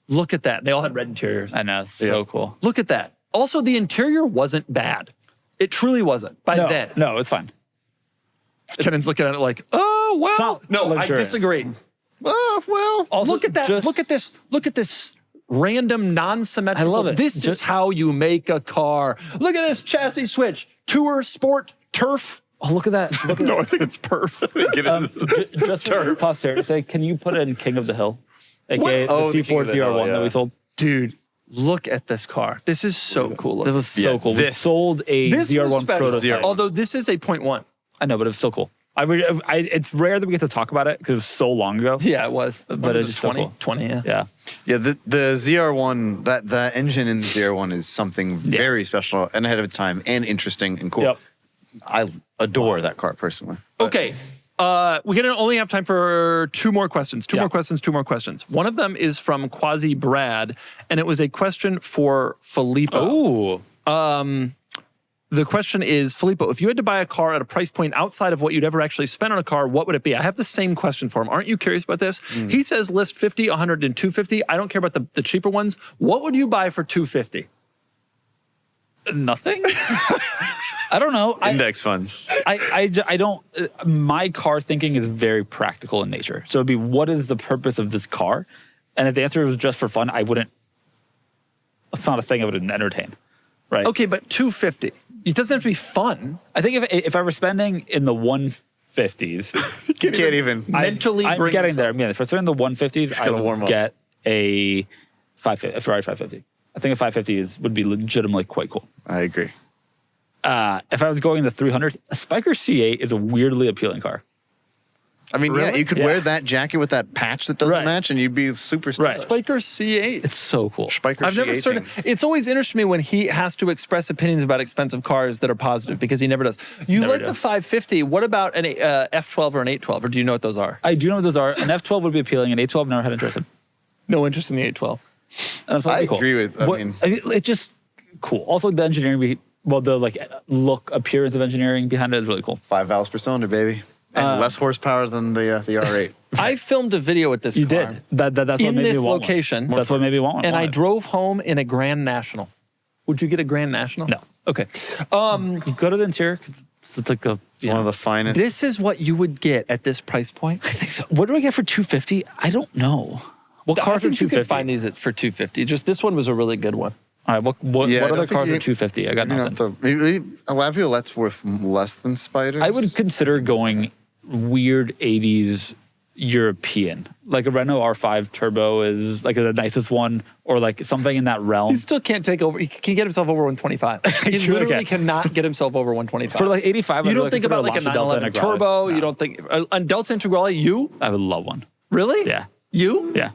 Look at that. They all had red interiors. I know, it's so cool. Look at that. Also, the interior wasn't bad. It truly wasn't by then. No, it's fine. Kennan's looking at it like, oh, well. No, I luxurious. disagree. Well. Also, Look at that. Look at this. Look at this random non-symmetrical. I love it. This is how you make a car. Look at this chassis switch. Tour, Sport, Turf. Oh, look at that. Look at I think it's Perf. just for posterity, say, can you put in King of the Hill? AKA Oh, the the King C4 of the Hill, ZR1 that we sold. Dude, look at this car. This is so cool. That was so cool. We this. sold a This was ZR1 special. prototype. Although this is a 0.1. I know, but it was so cool. It's rare that we get to talk about it because it was so long ago. Yeah, it was. But it's just so 20, cool. 20, yeah. Yeah. Yeah, the ZR1, that engine in the ZR1 is something very special and ahead of its time and interesting and cool. Yep. I adore that car personally. Okay. We're going to only have time for two more questions. Two more questions. One of them is from Quasi Brad, and it was a question for Filippo. Oh. The question is, Filippo, if you had to buy a car at a price point outside of what you'd ever actually spend on a car, what would it be? I have the same question for him. Aren't you curious about this? He says list 50, 100, and 250. I don't care about the cheaper ones. What would you buy for 250? Nothing? I don't know. Index funds. I don't, my car thinking is very practical in nature. So it'd be, what is the purpose of this car? And if the answer was just for fun, it's not a thing I would entertain. Right. Okay, but 250. It doesn't have to be fun. I think if I were spending in the 150s, You can't even. Mentally I'm bring getting yourself. there. I'm getting there. If I spend in the 150s, I gotta warm would up. get a Ferrari 550. I think a 550 would be legitimately quite cool. I agree. If I was going in the 300s, a Spiker C8 is a weirdly appealing car. I mean, Really? yeah, you could wear that jacket with that patch that doesn't match and you'd be super stylish. Spiker C8. It's so cool. Spiker I've never C8 started. thing. It's always interested me when he has to express opinions about expensive cars that are positive because he never does. You Never like do. the 550. What about an F12 or an 812? Or do you know what those are? I do know what those are. An F12 would be appealing. An 812 never had interest in. No interest in the 812. And it's I really cool. agree with- I mean- it's just cool. Also, the engineering, the appearance of engineering behind it is really cool. 5 valves per cylinder, baby. And less horsepower than the R8. I filmed a video with this You car. did. That's what In made me this want location. one. That's what made me want one. And I Want it. drove home in a Grand National. Would you get a Grand National? No. Okay. You go to the interior, 'cause it's like a... One of the finest. This is what you would get at this price point. I think so. What do I get for 250? I don't know. What I car for think you 250? could find these for 250. Just this one was a really good one. All right, what Yeah, I other don't think cars are you- 250? I got nothing. A Laviolette's worth less than Spiders. I would consider going weird 80s European. Like a Renault R5 Turbo is like the nicest one, or like something in that realm. He still can't take over. He can get himself over 125. He literally cannot get himself over 125. For like 85, you don't think about like a 911 Turbo. No. You don't think a Delta Integrale. You? I would love one. Really? Yeah. You? Yeah.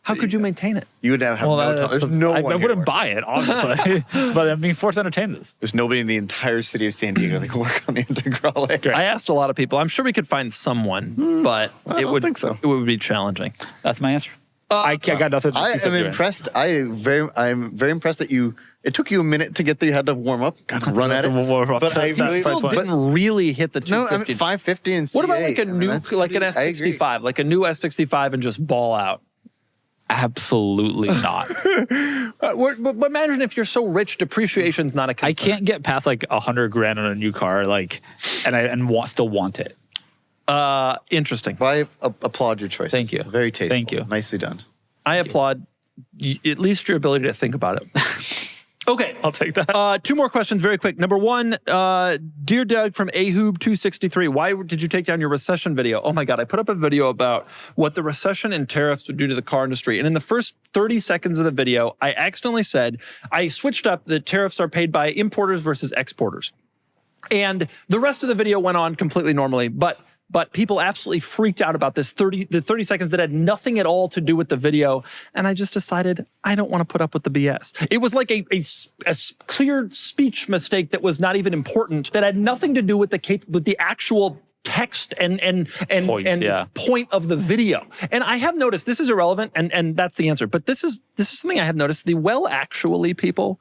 How could you maintain it? You would have there's no one. I wouldn't buy it, obviously, but I'm being forced to entertain this. There's nobody in the entire city of San Diego that can work on the Integrale. I asked a lot of people. I'm sure we could find someone, but I don't think so. It would be challenging. That's my answer. I got nothing. I am impressed. I'm very impressed that it took you a minute to get there. You had to warm up, run at it. But I didn't really hit the 250. No, I mean 550 and C8. What about like a new, like an S65, like a new S65 and just ball out? Absolutely not. But imagine if you're so rich, depreciation's not a concern. I can't get past like $100,000 on a new car, like, still want it. Interesting. Well, I applaud your choices. Thank you. Very tasteful. Thank you. Nicely done. I applaud at least your ability to think about it. Okay, I'll take that. 2 more questions very quick. Number 1, Dear Doug from Ahoob263, why did you take down your recession video? Oh my God, I put up a video about what the recession and tariffs would do to the car industry. And in the first 30 seconds of the video, I accidentally said, I switched up the tariffs are paid by importers versus exporters. And the rest of the video went on completely normally, but people absolutely freaked out about this 30 seconds that had nothing at all to do with the video. And I just decided I don't want to put up with the BS. It was like a clear speech mistake that was not even important, that had nothing to do with the actual text and point of the video. And I have noticed, this is irrelevant, and that's the answer. But this is something I have noticed. The actually people,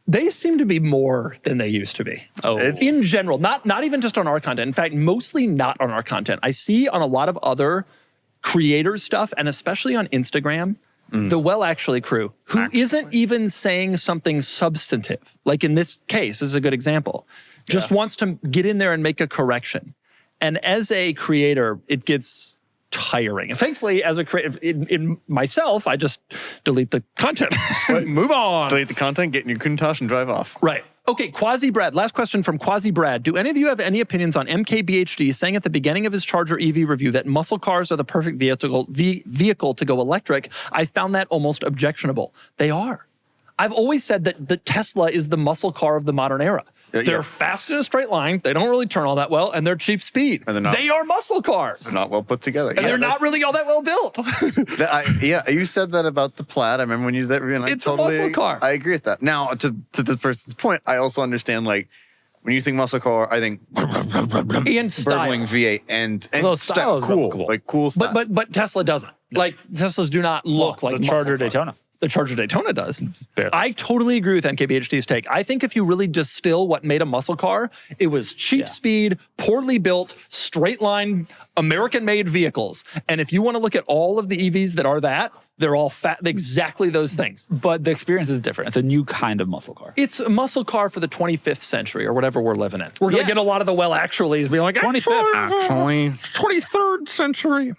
they seem to be more than they used to be. Oh. In general, not even just on our content. In fact, mostly not on our content. I see on a lot of other creators' stuff, and especially on Instagram, the actually crew, who isn't even saying something substantive. Like in this case, this is a good example. Just wants to get in there and make a correction. And as a creator, it gets tiring. And thankfully, as a creative, in myself, I just delete the content. Move on. Delete the content, get in your Countach and drive off. Right. Okay, Quasi Brad. Last question from Quasi Brad. Do any of you have any opinions on MKBHD saying at the beginning of his Charger EV review that muscle cars are the perfect vehicle to go electric? I found that almost objectionable. They are. I've always said that the Tesla is the muscle car of the modern era. They're fast in a straight line. They don't really turn all that well, and they're cheap speed. And they are muscle cars. They're not well put together. And they're not really all that well built. You said that about the Plaid. I remember when you did that review, and it's a muscle car. I agree with that. Now, to this person's point, I also understand, like, when you think muscle car, I think and style. Burbling V8 and style cool. Like cool style. But Tesla doesn't. Like Teslas do not look like the Charger Daytona. The Charger Daytona does. Barely. I totally agree with NKBHD's take. I think if you really distill what made a muscle car, it was cheap speed, poorly built, straight line, American-made vehicles. And if you want to look at all of the EVs that are that, they're all exactly those things. But the experience is different. It's a new kind of muscle car. It's a muscle car for the 25th century or whatever we're living in. We're going to get a lot of the actuallys being like, 25th. Actually. 23rd century.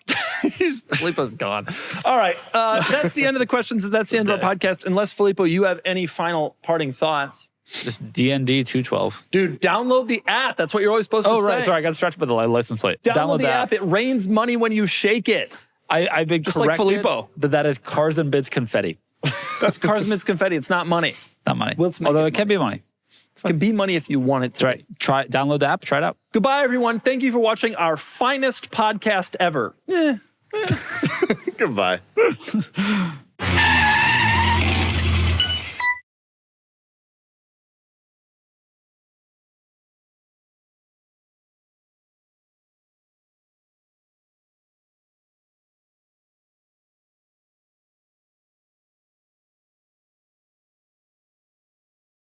Filippo's gone. All right. That's the end of the questions. That's the end of our podcast. Unless, Filippo, you have any final parting thoughts. Just DND 212. Dude, download the app. That's what you're always supposed to say. Oh, right. Sorry, I got distracted by the license plate. Download the app. It rains money when you shake it. I've been just like Filippo. That is Cars and Bids confetti. That's Cars and Bids confetti. It's not money. Not money. Although it can be money. It can be money if you want it to. That's right. Download the app. Try it out. Goodbye, everyone. Thank you for watching our finest podcast ever. Goodbye.